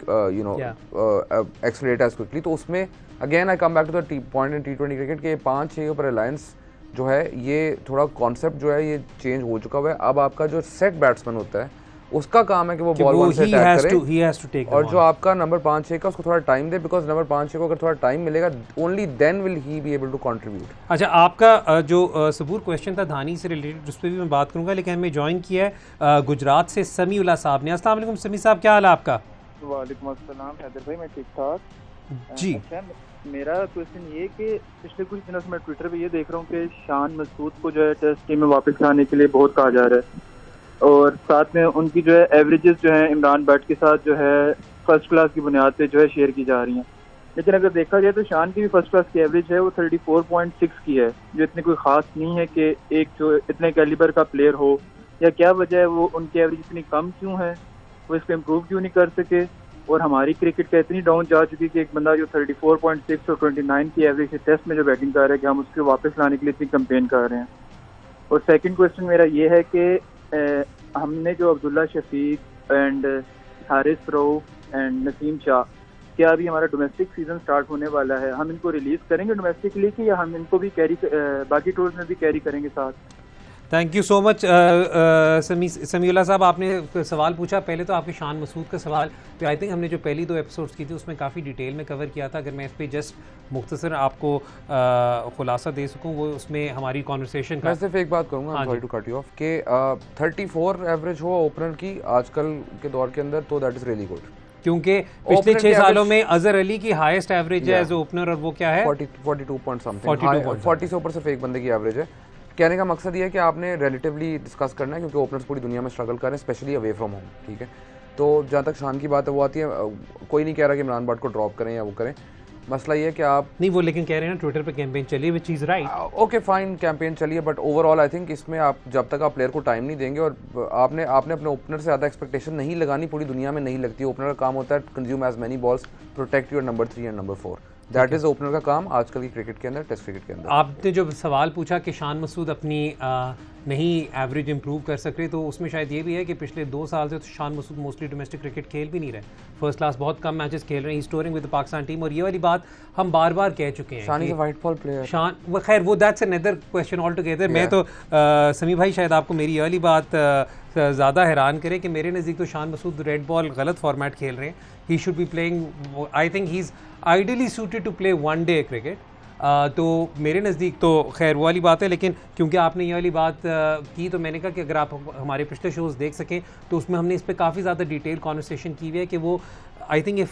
accelerate as quickly। तो उसमें again I come back to the point in T20 cricket के 5-6 के ऊपर रिलायंस जो है, ये थोड़ा कॉन्सेप्ट जो है ये चेंज हो चुका हुआ है। अब आपका जो सेट बैट्समैन होता है उसका काम है कि वो बॉल वन से अटैक करे, और जो आपका नंबर 5-6 का उसको थोड़ा टाइम दे, बिकॉज नंबर 5-6 को अगर थोड़ा टाइम मिलेगा only then will he be able to contribute. अच्छा, आपका जो सबूर क्वेश्चन था धानी से रिलेटेड, उस पर भी मैं बात करूंगा, लेकिन हमें ज्वाइन किया है गुजरात से समीउल्लाह साहब ने। अस्सलाम वालेकुम समी साहब, क्या हाल है आपका? वालेकुम अस्सलाम हैदर भाई, मैं ठीक ठाक जी। अच्छा, मेरा क्वेश्चन ये कि पिछले कुछ दिनों से मैं ट्विटर पे ये देख रहा हूँ कि शान मसूद को जो है टेस्ट टीम में वापस लाने के लिए बहुत कहा जा रहा है, और साथ में उनकी जो है एवरेजेस जो है इमरान भट्ट के साथ जो है फर्स्ट क्लास की बुनियाद पे जो है शेयर की जा रही हैं। लेकिन अगर देखा जाए तो शान की भी फर्स्ट क्लास की एवरेज है वो 34.6 की है, जो इतनी कोई खास नहीं है कि एक जो इतने कैलिबर का प्लेयर हो, या क्या वजह है वो उनकी एवरेज इतनी कम क्यों है, वो इसको इम्प्रूव क्यों नहीं कर सके, और हमारी क्रिकेट का इतनी डाउन जा चुकी कि एक बंदा जो 34.6 और 29 की एवरेज से टेस्ट में जो बैटिंग कर रहा है कि हम उसको वापस लाने के लिए इतनी कंपेन कर रहे हैं। और सेकंड क्वेश्चन मेरा ये है कि हमने जो अब्दुल्ला शफीक एंड हारिस रऊफ एंड नसीम शाह, क्या अभी हमारा डोमेस्टिक सीजन स्टार्ट होने वाला है, हम इनको रिलीज करेंगे डोमेस्टिकली कि या हम इनको भी कैरी बाकी टूर्स में भी कैरी करेंगे साथ? Thank you so much Samiullah साहब, आपने सवाल पूछा पहले तो आपके शान मसूद का सवाल, तो आई थिंक हमने जो पहली 2 एपिसोड्स की थी उसमें काफ़ी डिटेल में कवर किया था। अगर मैं इस पर जस्ट मुख्तसर आपको खुलासा दे सकूं, वो उसमें हमारी कॉन्वर्सेशन का। मैं सिर्फ एक बात करूँगा, sorry to cut you off, कि 34 एवरेज हो ओपनर की आजकल के दौर के अंदर, तो दैट इज़ रियली गुड, क्योंकि पिछले 6 सालों में अजहर अली की हाईएस्ट एवरेज है एज ओपनर, और वो क्या है 42 पॉइंट समथिंग, 40 से ऊपर सिर्फ एक बंदे की एवरेज है। कहने का मकसद ये है कि आपने रिलेटिवली डिस्कस करना है, क्योंकि ओपनर्स पूरी दुनिया में स्ट्रगल कर रहे हैं, स्पेशली अवे फ्रॉम होम, ठीक है। तो जहाँ तक शान की बात है वो आती है, कोई नहीं कह रहा कि इमरान बट को ड्रॉप करें या वो करें, मसला ये है कि आप नहीं, वो लेकिन कह रहे हैं ना ट्विटर पे कैंपेन चलिए, which is right, okay fine campaign चलिए, बट ओवरऑल आई थिंक इसमें आप जब तक आप प्लेयर को टाइम नहीं देंगे, और आपने अपने ओपनर से ज़्यादा एक्सपेक्टेशन नहीं लगानी, पूरी दुनिया में नहीं लगती। ओपनर का काम होता है consume as many balls, protect your number 3 and number 4, that is opener का काम आजकल की क्रिकेट के अंदर, टेस्ट क्रिकेट के अंदर। आपने जो सवाल पूछा कि शान मसूद अपनी नहीं एवरेज इंप्रूव कर सक रहे, तो उसमें शायद ये भी है कि पिछले 2 साल से तो Shan Masood mostly domestic cricket खेल भी नहीं रहे, फर्स्ट क्लास बहुत कम मैचेस खेल रहे हैं, storing with the Pakistan team, और ये वाली बात हम बार बार कह चुके हैं। शान is a white ball player, शान वो खैर वो that's another question all together. मैं तो समी भाई शायद आपको मेरी वाली बात ज़्यादा हैरान करे कि मेरे नज़दीक तो शान मसूद रेड बॉल गलत फॉर्मेट खेल रहे हैं, he should be playing, I think he is ideally suited to play one day cricket. तो मेरे नज़दीक तो खैर वो वाली बात है, लेकिन क्योंकि आपने ये वाली बात की तो मैंने कहा कि अगर आप हमारे पिछले शोज़ देख सकें तो उसमें हमने इस पर काफ़ी ज़्यादा डिटेल कॉन्वर्सेशन की हुई है कि वो आई थिंक ये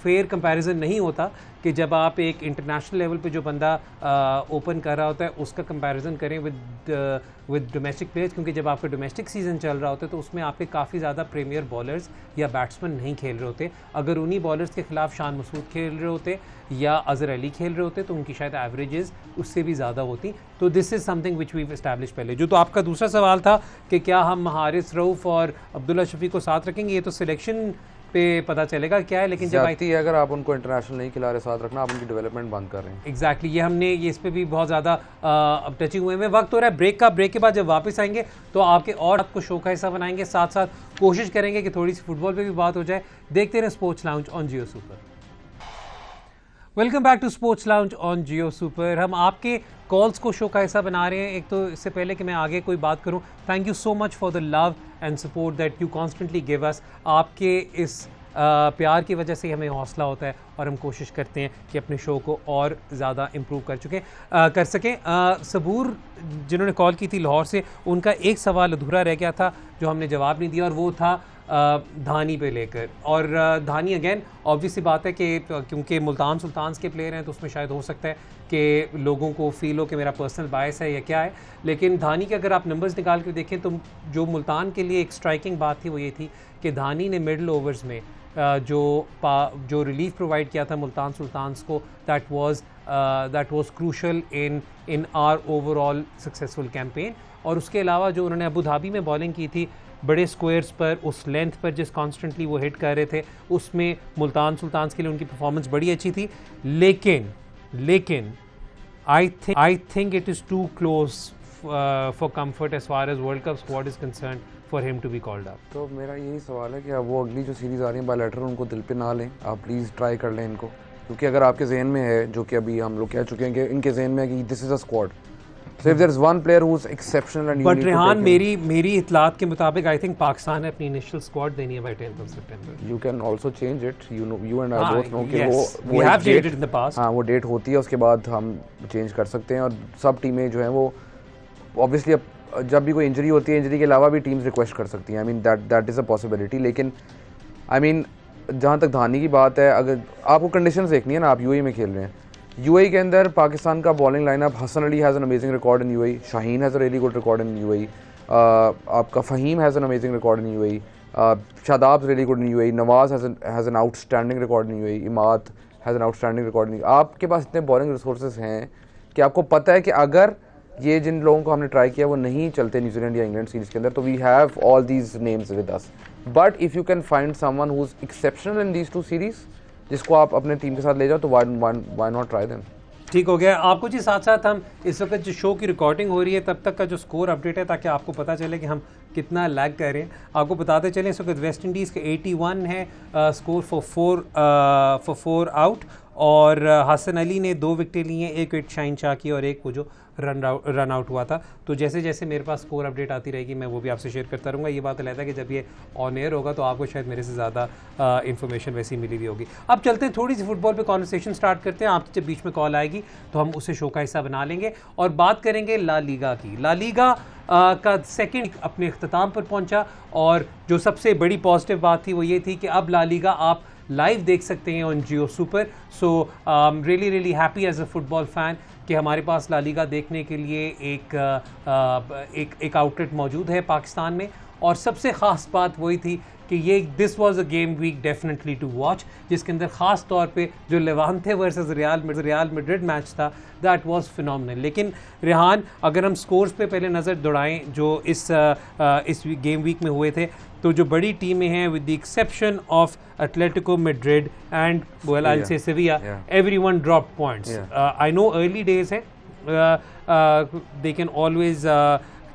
फेयर कंपैरिजन नहीं होता कि जब आप एक इंटरनेशनल लेवल पे जो बंदा ओपन कर रहा होता है उसका कंपैरिजन करें विद डोमेस्टिक प्लेयर्स, क्योंकि जब आपका डोमेस्टिक सीज़न चल रहा होता है तो उसमें आपके काफ़ी ज़्यादा प्रीमियर बॉलर्स या बैट्समैन नहीं खेल रहे होते। अगर उन्हीं बॉलर्स के खिलाफ शान मसूद खेल रहे होते या अजहर अली खेल रहे होते तो उनकी शायद एवरेजेस उससे भी ज़्यादा होती। तो this is something which we establish पहले। जो तो आपका दूसरा सवाल था कि क्या हम हारिस रऊफ़ और अब्दुल्ला शफी को साथ रखेंगे, ये तो सिलेक्शन पे पता चलेगा क्या है, लेकिन जब आती है अगर आप उनको इंटरनेशनल नहीं खिला रहे साथ रखना, आप उनकी डेवलपमेंट बंद कर रहे हैं। एग्जैक्टली ये हमने ये इस पे भी बहुत ज़्यादा अब टचिंग हुए में। वक्त हो रहा है ब्रेक का, ब्रेक के बाद जब वापस आएंगे तो आपके और आपको शो का हिस्सा बनाएंगे, साथ साथ कोशिश करेंगे कि थोड़ी सी फुटबॉल पे भी बात हो जाए। देखते रहे sports lounge on Jio super. Welcome back to sports lounge on जियो सुपर। हम आपके कॉल्स को शो का हिस्सा बना रहे हैं। एक तो इससे पहले कि मैं आगे कोई बात करूं, thank you so much for the love and support that you constantly give us. आपके इस प्यार की वजह से हमें हौसला होता है और हम कोशिश करते हैं कि अपने शो को और ज़्यादा इम्प्रूव कर सकें। सबूर जिन्होंने कॉल की थी लाहौर से, उनका एक सवाल अधूरा रह गया था जो हमने जवाब नहीं दिया, और वो था धानी पे लेकर। और धानी अगेन ऑब्वियसली बात है कि क्योंकि मुल्तान सुल्तान्स के प्लेयर हैं तो उसमें शायद हो सकता है कि लोगों को फील हो कि मेरा पर्सनल बायस है या क्या है, लेकिन धानी के अगर आप नंबर्स निकाल के देखें तो जो मुल्तान के लिए एक स्ट्राइकिंग बात थी वो ये थी कि धानी ने मिडल ओवर्स में जो रिलीफ प्रोवाइड किया था मुल्तान सुल्तान्स को, that was crucial in are overall successful campaign. और उसके अलावा जो उन्होंने अबू धाबी में बॉलिंग की थी बड़े स्क्वायर्स पर, उस लेंथ पर जिस कॉन्स्टेंटली वो हिट कर रहे थे, उसमें मुल्तान सुल्तान्स के लिए उनकी परफॉर्मेंस बड़ी अच्छी थी। लेकिन I think it is too close for comfort as far as world cup squad is concern for him to be called up. तो मेरा यही सवाल है कि अब वो अगली जो सीरीज़ आ रही है बायलैटरल, उनको दिल पे ना लें, आप प्लीज़ ट्राई कर लें इनको, क्योंकि अगर आपके जहन में है, जो कि अभी हम लोग कह चुके हैं कि इनके जहन में है कि this is a squad, so if there is one player who's exceptional and but Rehan मेरी इतलात के मुताबिक आई थिंक पाकिस्तान ने अपनी इनिशियल स्क्वाड देनी है by 10th of September. You can also change it, you and I both know कि yes, वो we have changed it in the past. हाँ, वो डेट होती है, उसके बाद हम चेंज कर सकते हैं। और सब टीमें जो हैं वो ऑब्वियसली जब भी कोई इंजरी होती है, इंजरी के अलावा भी टीम्स रिक्वेस्ट कर सकती हैं, I mean that is a possibility. लेकिन आई मीन जहाँ तक धानी की बात है, अगर आपको कंडीशंस देखनी है ना, आप यूएई में खेल रहे हैं, यूएई के अंदर पाकिस्तान का bowling lineup, Hasan Ali has an amazing record in UAE, Shaheen has a really good record in UAE, आपका Faheem has an amazing record in UAE, Shadab really good in UAE, Nawaz has an outstanding record in UAE, Imad has an outstanding record in. आपके पास इतने bowling resources हैं कि आपको पता है कि अगर ये जिन लोगों को हमने ट्राई किया वो नहीं चलते न्यूजीलैंड या इंग्लैंड सीरीज़ के अंदर, तो we have all these names with us. But if you can find someone who is exceptional in these two series, जिसको आप अपने टीम के साथ ले जाओ, तो व्हाई नॉट ट्राई देम। ठीक हो गया। आपको जी साथ साथ हम इस वक्त जो शो की रिकॉर्डिंग हो रही है तब तक का जो स्कोर अपडेट है, ताकि आपको पता चले कि हम कितना लैग कर रहे हैं, आपको बताते चलें। इस वक्त वेस्ट इंडीज़ के 81 है स्कोर फॉर 4 आउट, और हसन अली ने 2 विकेटें ली हैं, एक विकेट शाहीन शाह की और एक वो जो रन आउट हुआ था। तो जैसे जैसे मेरे पास स्कोर अपडेट आती रहेगी मैं वो भी आपसे शेयर करता रहूँगा। ये बात अलग है कि जब ये ऑन एयर होगा तो आपको शायद मेरे से ज़्यादा इन्फॉर्मेशन वैसी मिली हुई होगी। अब चलते हैं, थोड़ी सी फुटबॉल पे कॉन्वर्सेशन स्टार्ट करते हैं। आपसे जब बीच में कॉल आएगी तो हम उसे शो का हिस्सा बना लेंगे और बात करेंगे ला लीगा की। ला लीगा का सेकंड अपने अख्ताम पर पहुंचा और जो सबसे बड़ी पॉजिटिव बात थी वो ये थी कि अब ला लीगा आप लाइव देख सकते हैं on Jio Super. So really happy as a football fan कि हमारे पास ला लीगा देखने के लिए एक आउटलेट मौजूद है पाकिस्तान में। और सबसे ख़ास बात वही थी कि ये this was a game week definitely to watch, जिसके अंदर ख़ास तौर पे जो Levante versus Real Madrid match था दैट वाज फिनोमिनल। लेकिन रेहान, अगर हम स्कोर्स पे पहले नज़र दौड़ाएं जो इस गेम वीक में हुए थे, तो जो बड़ी टीमें हैं with the exception of Atletico Madrid and well I will say Sevilla, everyone dropped points. I know early days है, they can always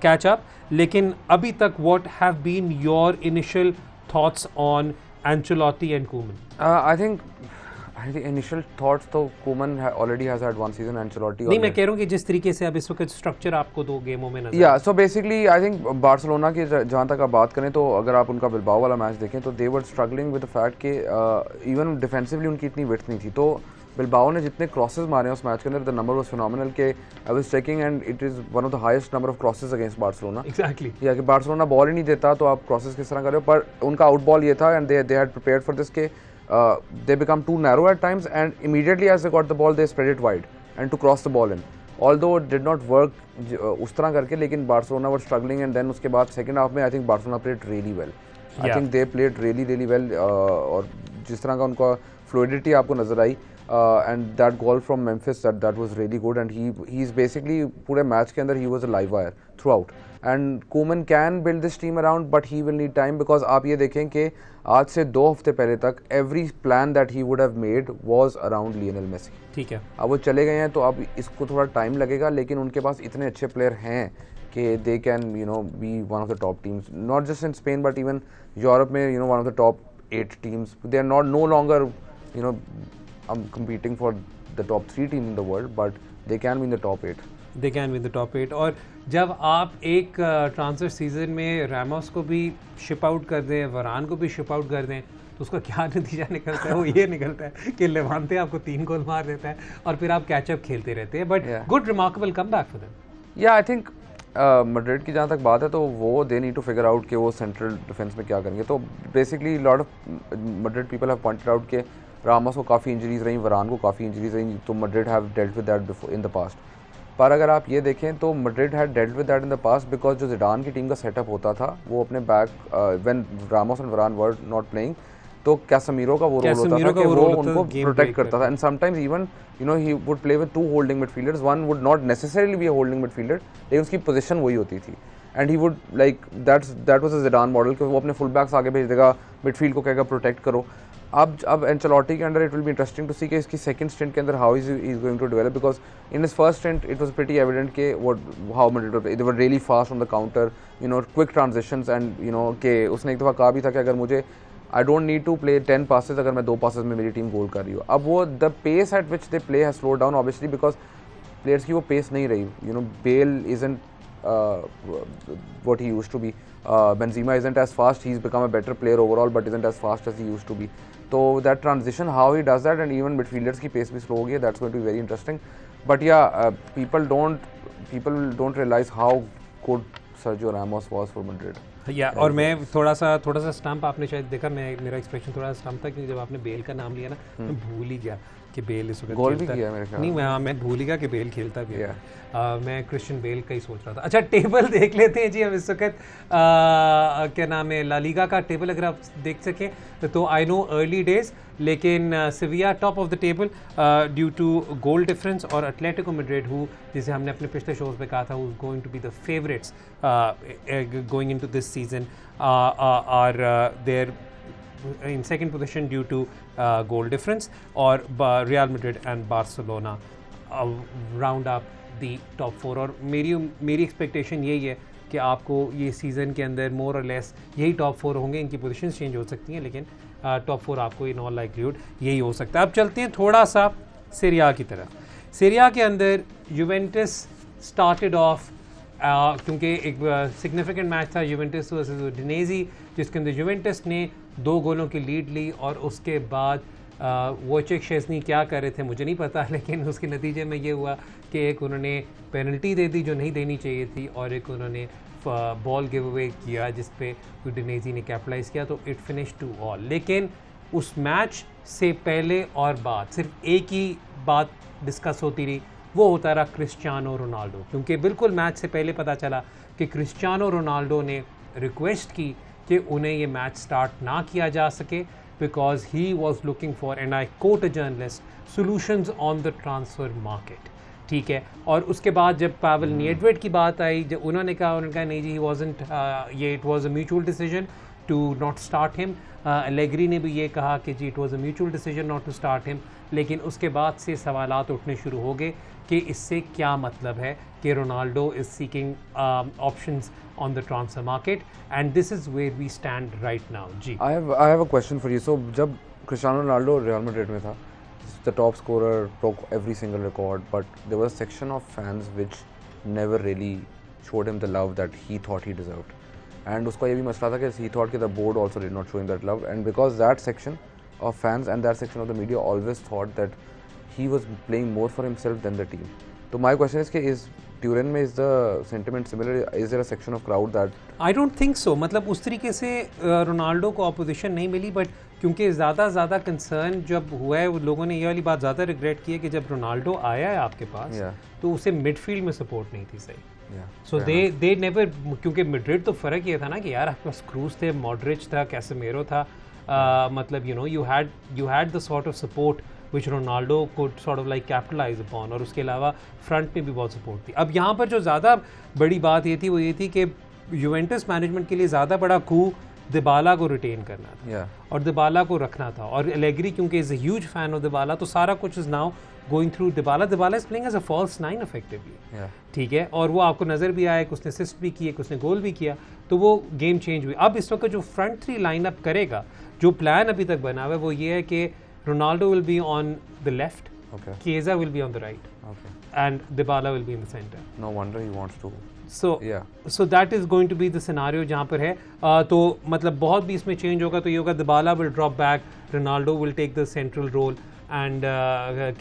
catch up, लेकिन अभी तक what have been your initial thoughts on Ancelotti and Koeman? I think initial thoughts तो Koeman already has had one season. Ancelotti नहीं, मैं कह रहा हूँ कि जिस तरीके से अब इस वक्त स्ट्रक्चर आपको दो गेमों में नजर so basically I think Barcelona की जहाँ तक आप बात करें तो अगर आप उनका बिल्बाओ वाला मैच देखें तो they were struggling with the fact कि even defensively उनकी इतनी विड्थ नहीं थी। तो बिल्बाओ ने जितने क्रॉसेस मारे हैं उस मैच के अंदर, द नंबर वाज फिनोमिनल के I was checking and it is one of the highest number of crosses against Barcelona. Exactly, या कि बार्सिलोना बॉल ही नहीं देता तो आप क्रॉसेस किस तरह कर रहे हो, पर उनका आउट बॉल ये था and they had prepared for this के they become too narrow at times and immediately as they got the ball they spread it wide and to cross the ball in, although it did not work उस तरह करके, लेकिन Barcelona were struggling and then उसके बाद second half में I think Barcelona played really well. I think they played really well और जिस तरह का उनका फ्लूइडिटी आपको नजर आई and that goal from Memphis that was really good and he's basically पूरे मैच के अंदर he was a live wire throughout and Koeman can build this team around but he will need time because आप ये देखें कि आज से 2 हफ्ते पहले तक every plan that he would have made was around Lionel Messi। ठीक है, अब वो चले गए हैं तो अब इसको थोड़ा टाइम लगेगा, लेकिन उनके पास इतने अच्छे प्लेयर हैं कि they can be one of the top teams not just in Spain but even Europe में one of the top 8 teams। they are no longer I'm competing for the top 3 team in the world, but they can be in the top 8. They can be in the top 8। और जब आप एक transfer season में Ramos को भी ship out कर दें, वरान को भी शिप आउट कर दें, तो उसका क्या नतीजा निकलता है? वो ये निकलता है कि लेवांते आपको 3 गोल मार देता है और फिर आप कैचअप खेलते रहते हैं। But good remarkable comeback for them. या आई थिंक मैड्रिड की जहाँ तक बात है तो वो they need to figure out कि वो सेंट्रल डिफेंस में क्या करेंगे। तो basically lot of Madrid people have pointed out कि रामोस को काफ़ी इंजरीज रही, वरान को काफ़ी इंजरीज रही, तो Madrid have dealt with that before in the past. पर अगर आप ये देखें तो Madrid had dealt with that in the past because जो ज़िडान की टीम का सेटअप होता था वो अपने बैक व्हेन रामोस एंड वरान वर नॉट प्लेइंग तो कैसेमीरो का वो रोल होता था कि वो उनको प्रोटेक्ट करता था and sometimes even he would play with 2 holding midfielders, one would not necessarily be a holding midfielder लेकिन उसकी पोजीशन वही होती थी and he would like that was a Zidane model कि वो अपने फुल बैक्स आगे भेज देगा, मिडफील्ड को कहेगा प्रोटेक्ट करो। अब एंचेलोटी के अंदर it will be interesting to see कि इसकी सेकंड स्टिंट के अंदर how is going to develop because in his first stint it was pretty evident के how Madrid they were really fast on the counter, quick transitions and कि उसने एक दफ़ा कहा भी था कि अगर मुझे I don't need to play 10 passes अगर मैं 2 passes में मेरी टीम गोल कर रही हो। अब वो the pace at which they play has slow down obviously because players की वो पेस नहीं रही। Bale isn't what he used to be, Benzema isn't as fast, he's become a better player overall but isn't as fast as he used to be, so that transition how he does that and even midfielders की pace भी slow हो गई है, that's going to be very interesting but yeah people don't realize how good Sergio Ramos was for Madrid। और मैं थोड़ा सा stump, आपने शायद देखा मेरा एक्सप्रेशन थोड़ा सा स्टंप था कि जब आपने बेल का नाम लिया ना मैं भूल ही गया कि बेल इस वक्त गोल भी किया मेरे ख्याल। नहीं, मैं भूल ही गया कि बेल खेलता भी है। मैं क्रिश्चियन बेल का ही सोच रहा था। अच्छा, टेबल देख लेते हैं जी हम इस वक्त। क्या नाम है, ला लीगा का टेबल अगर आप देख सकें तो आई नो अर्ली डेज, लेकिन Sevilla top of the table due to goal difference और एटलेटिको मैड्रिड हु जिसे हमने अपने पिछले शोज पे कहा था who is going to be the favourites going into this season are there in second position due to goal difference, or Real Madrid and Barcelona round up the top 4 और मेरी expectation यही है कि आपको ये सीज़न के अंदर मोर और लेस यही टॉप 4 होंगे। इनकी पोजीशंस चेंज हो सकती हैं लेकिन टॉप 4 आपको इन ऑल लाइकलीहुड यही हो सकता है। अब चलते हैं थोड़ा सा सीरिया की तरफ। सीरिया के अंदर यूवेंटस started off क्योंकि एक सिग्निफिकेंट मैच था यूवेंटस वर्सेस उडिनेज़ी, जिसके अंदर यूवेंटस ने 2 गोलों की लीड ली और उसके बाद वोचेक शेज़नी क्या कर रहे थे मुझे नहीं पता, लेकिन उसके नतीजे में ये हुआ कि एक उन्होंने पेनल्टी दे दी जो नहीं देनी चाहिए थी और एक उन्होंने बॉल गिव अवे किया जिस पे उडिनेज़ी ने कैपिटलाइज़ किया, तो इट फिनिश 2-2। लेकिन उस मैच से पहले और बाद सिर्फ एक ही बात डिस्कस होती रही, वो होता रहा क्रिस्टियानो रोनाल्डो, क्योंकि बिल्कुल मैच से पहले पता चला कि क्रिस्टियानो रोनाल्डो ने रिक्वेस्ट की कि उन्हें ये मैच स्टार्ट ना किया जा सके because he was looking for, and I quote a journalist, solutions on the transfer market. ठीक है, और उसके बाद जब पावेल नियडवेड की बात आई, जब उन्होंने कहा नहीं जी ही वॉजंट, ये it was a mutual decision to not start him. Allegri ने भी ये कहा कि जी it was a mutual decision not to start him. लेकिन उसके बाद से सवालात उठने शुरू हो गए कि इससे क्या मतलब है कि Ronaldo is seeking options on the transfer market, and this is where we stand right now. जी I have a question for you. So जब क्रिस्टियानो रोनाल्डो रियल मैड्रिड में था, the top scorer, broke every single record, but there was a section of fans which never really showed him the love that he thought he deserved. And उसका ये भी मसला था कि he thought कि the board also did not show him that love, and because that section of fans and that section of the media always thought that he was playing more for himself than the team. So my question is कि is Turin में is the sentiment similar? Is there a section of crowd that? I don't think so. मतलब उस तरीके से Ronaldo को opposition नहीं मिली, but क्योंकि ज़्यादा कंसर्न जब हुआ है, वो लोगों ने ये वाली बात ज़्यादा रिग्रेट की है कि जब रोनाल्डो आया है आपके पास तो उसे मिडफील्ड में सपोर्ट नहीं थी सही। सो दे नेवर, क्योंकि मैड्रिड तो फ़र्क ये था ना कि यार आपके पास क्रूज थे, मॉड्रिच था, कैसेमेरो था, मतलब you had the sort of support which Ronaldo could sort of like capitalize upon, और उसके अलावा फ्रंट में भी बहुत सपोर्ट थी। अब यहाँ पर जो ज़्यादा बड़ी बात ये थी वो ये थी कि यूवेंटस मैनेजमेंट के लिए ज़्यादा बड़ा कू दिबाला को रिटेन करना था और दिबाला को रखना था, और एलेग्री क्योंकि is a huge fan of Dybala, तो सारा कुछ is now going through Dybala. Dybala is playing as a false 9 effectively, ठीक है, और वो आपको नज़र भी आया कि उसने असिस्ट भी किए, कि उसने गोल भी किया, तो वो गेम चेंज हुई। अब इस वक्त जो फ्रंट 3 लाइनअप करेगा, जो प्लान अभी तक बना हुआ है वो ये है कि Ronaldo will be on the left, Chiesa will be on the right, and Dybala will be in the center. No wonder he wants to. So that is going to be the scenario जहाँ पर है। तो मतलब बहुत भी इसमें change होगा तो ये होगा, Dybala will drop back, Ronaldo will take the central role, and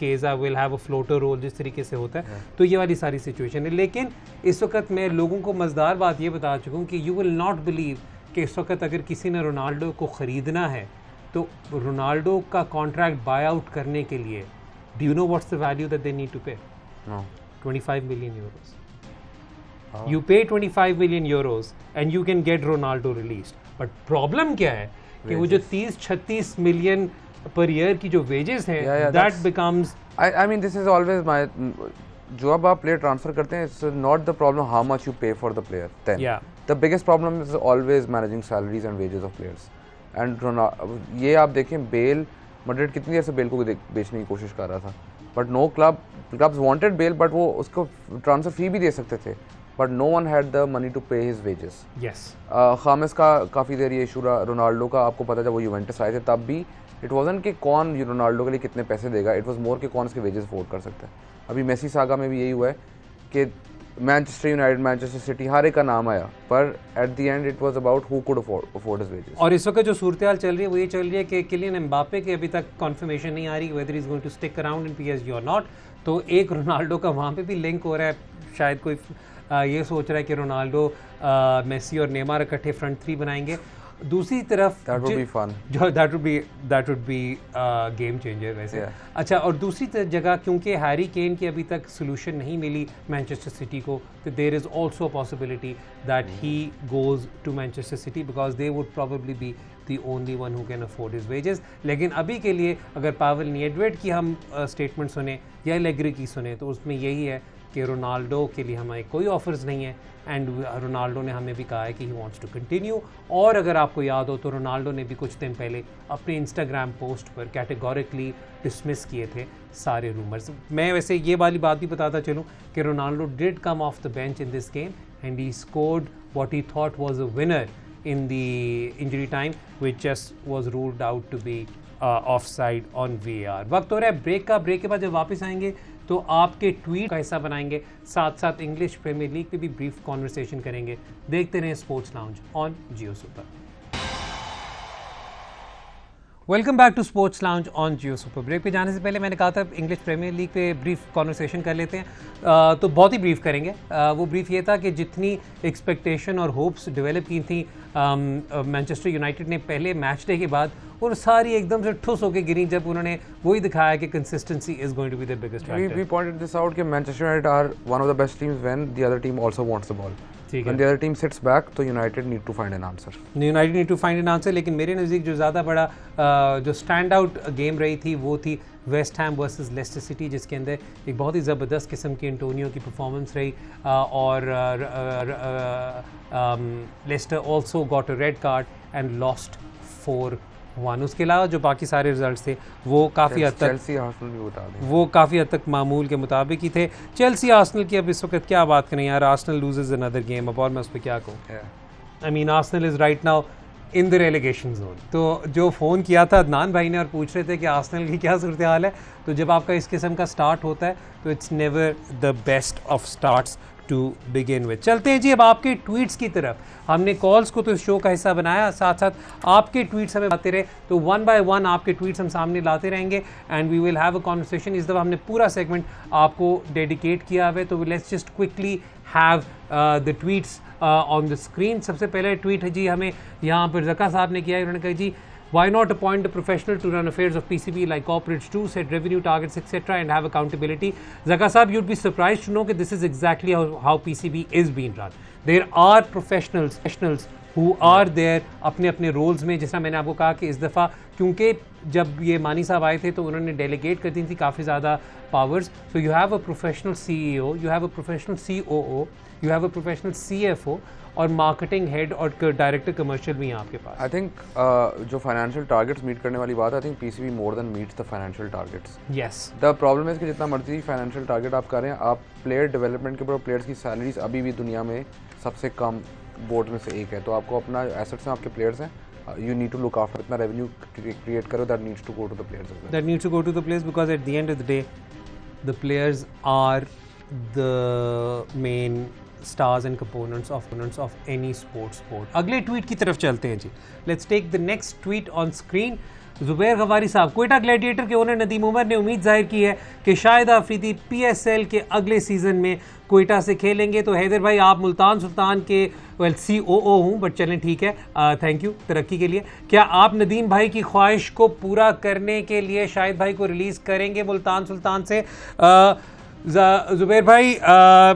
Chiesa will have a floater role, जिस तरीके से होता है। तो ये वाली सारी सिचुएशन है। लेकिन इस वक्त मैं लोगों को मज़ेदार बात ये बता चुका हूँ कि you will not believe कि इस वक्त अगर किसी ने रोनाल्डो को ख़रीदना है तो रोनाल्डो का कॉन्ट्रैक्ट बाय आउट करने के लिए, do you know what's the value that they need to pay? No. 25 million euros. You pay 25 million euros and you can get Ronaldo released. But problem क्या है कि वो जो 30-36 million per year की जो wages हैं, that becomes. I mean this is always my. जो अब आप player transfer करते हैं, it's not the problem how much you pay for the player. Then the biggest problem is always managing salaries and wages of players. And ये आप देखें, bell Madrid कितनी देर से बेल को बेचने की कोशिश कर रहा था, but no clubs wanted Bale, but वो उसको ट्रांसफर फी भी दे सकते थे, but no one had the money to pay his wages. खामिस का काफ़ी देर ये इशू रहा, रोनाल्डो का आपको पता जब वो यूवेंटस आए थे तब भी इट वाजंट कि कौन रोनाल्डो के लिए कितने पैसे देगा, इट वाज मोर कि कौन इसके वेजेस अफोर्ड कर सकता है। अभी मेसी सागा में भी यही हुआ है कि मैनचेस्टर यूनाइटेड, मैनचेस्टर सिटी, हर एक का नाम आया, पर eight the and it was about who could afford his wages. और इस वक्त जो सूरत हाल चल रही है वो ये चल रही है कि किलियन एम्बापे के अभी तक कॉन्फर्मेशन नहीं आ रही whether is going to stick around in PSG और नॉट। तो एक रोनाल्डो का वहाँ पे भी लिंक हो रहा है, शायद कोई ये सोच रहा है कि रोनाल्डो, मेसी और नेमार इकट्ठे फ्रंट 3 बनाएंगे। दूसरी तरफ that would be game changer वैसे। अच्छा, और दूसरी जगह क्योंकि हैरी केन की अभी तक सोल्यूशन नहीं मिली मैनचेस्टर सिटी को, तो there is also a possibility that he goes to Manchester City because they would probably be the only one who can afford his wages. लेकिन अभी के लिए अगर पावेल नियडवेड की हम स्टेटमेंट सुने या एलेग्री की सुने तो उसमें यही है कि रोनाल्डो के लिए हमारे कोई ऑफर्स नहीं है, एंड रोनाल्डो ने हमें भी कहा है कि ही वांट्स टू कंटिन्यू। और अगर आपको याद हो तो रोनाल्डो ने भी कुछ दिन पहले अपने इंस्टाग्राम पोस्ट पर कैटेगोरिकली डिसमिस किए थे सारे रूमर्स। मैं वैसे ये वाली बात भी बताता चलूँ कि Ronaldo did come of the bench in this game and he scored what he thought was a winner in the injury time which just was ruled out to be offside on VAR। वक्त हो रहा है break का। Break के बाद जब वापस आएंगे तो आपके ट्वीट का हिस्सा बनाएंगे, साथ साथ इंग्लिश प्रीमियर लीग पे भी ब्रीफ कॉन्वर्सेशन करेंगे। देखते रहें sports lounge on Jio super. Welcome back to sports lounge on Jio super. Break पे जाने से पहले मैंने कहा था इंग्लिश प्रीमियर लीग पे ब्रीफ कॉन्वर्सेशन कर लेते हैं, तो बहुत ही ब्रीफ करेंगे। वो ब्रीफ ये था कि जितनी एक्सपेक्टेशन और होप्स डेवलप की थी मैनचेस्टर यूनाइटेड ने पहले मैच डे के बाद, और सारी एकदम से ठुस होकर गिरी जब उन्होंने वही दिखाया कि consistency is going to be the biggest factor. We pointed this out कि Manchester United are one of the best teams when the other team also wants the ball. When the other team sits back, तो United need to find an answer. United need to find an answer, लेकिन मेरे नज़दीक जो ज़्यादा बड़ा जो stand out game रही थी वो थी West Ham versus Leicester City, जिसके अंदर एक बहुत ही ज़बरदस्त किस्म की एंटोनियो की परफॉर्मेंस रही, और Leicester also got a red card and lost 4-1। उसके अलावा जो बाकी सारे रिजल्ट्स थे वो काफ़ी हद तक मामूल के मुताबिक ही थे। चेल्सी आर्सेनल की अब इस वक्त क्या बात करें यार, आर्सेनल लूजेस अनदर गेम, अब और मैं उस पर क्या कहूँ। I mean Arsenal is right now in the relegation zone. तो जो फ़ोन किया था अदनान भाई ने और पूछ रहे थे कि आर्सेनल की क्या सूरत हाल है, तो जब आपका इस किस्म का स्टार्ट होता है तो it's never the best of starts to begin with. चलते हैं जी अब आपके ट्वीट्स की तरफ। हमने कॉल्स को तो इस शो का हिस्सा बनाया, साथ साथ आपके ट्वीट्स हमें आते रहे, तो 1 by 1 आपके ट्वीट्स हम सामने लाते रहेंगे and we will have a conversation. इस दफ़ा हमने पूरा सेगमेंट आपको डेडिकेट किया हुआ है, तो let's just quickly have the tweets on the screen. सबसे पहले ट्वीट है जी हमें यहाँ पर जका साहब ने किया है, उन्होंने कहा जी why not appoint a professional to run affairs of PCB like corporates do, set revenue targets etc. and have accountability. Zaka Saab, you'd be surprised to know that this is exactly how PCB is being run. There are professionals who are there अपने roles में। जैसा मैंने आपको कहा कि इस दफ़ा क्योंकि जब ये मानी साहब आए थे तो उन्होंने डेलीगेट कर दी थी काफ़ी ज़्यादा powers. So you have a professional CEO, you have a professional COO, you have a professional CFO और मार्केटिंग हेड और डायरेक्टर कमर्शियल भी हैं आपके पास। आई थिंक जो फाइनेंशियल टारगेट्स मीट करने वाली बात, I think PCB more than meets the financial targets. Yes, the problem है कि जितना मर्जी फाइनेंशियल टारगेट आप करें, आप प्लेयर डेवलपमेंट के ऊपर प्लेयर्स की सैलरीज अभी भी दुनिया में सबसे कम बोर्ड में से एक है। तो आपको अपना एसेट्स हैं, आपके प्लेयर्स हैं, you need to look after इतना रेवेन्यू क्रिएट करो that needs to go to the players as well. That needs to go to the players because at the end of the day the players are the main stars and components of any sport. अगले tweet की तरफ चलते हैं जी। Let's take the next tweet on screen. Zubair गवारी साहब, Quetta gladiator के owner Nadeem Umar ने उम्मीद जाहिर की है कि शाहिद आफरीदी PSL के अगले सीज़न में कोयटा से खेलेंगे। तो हैदर भाई, आप मुल्तान सुल्तान के COO हूँ, बट चलें ठीक है, थैंक यू तरक्की के लिए। क्या आप नदीम भाई की ख्वाहिश को पूरा करने के लिए शाहिद भाई को रिलीज़ करेंगे मुल्तान सुल्तान से? जुबैर भाई,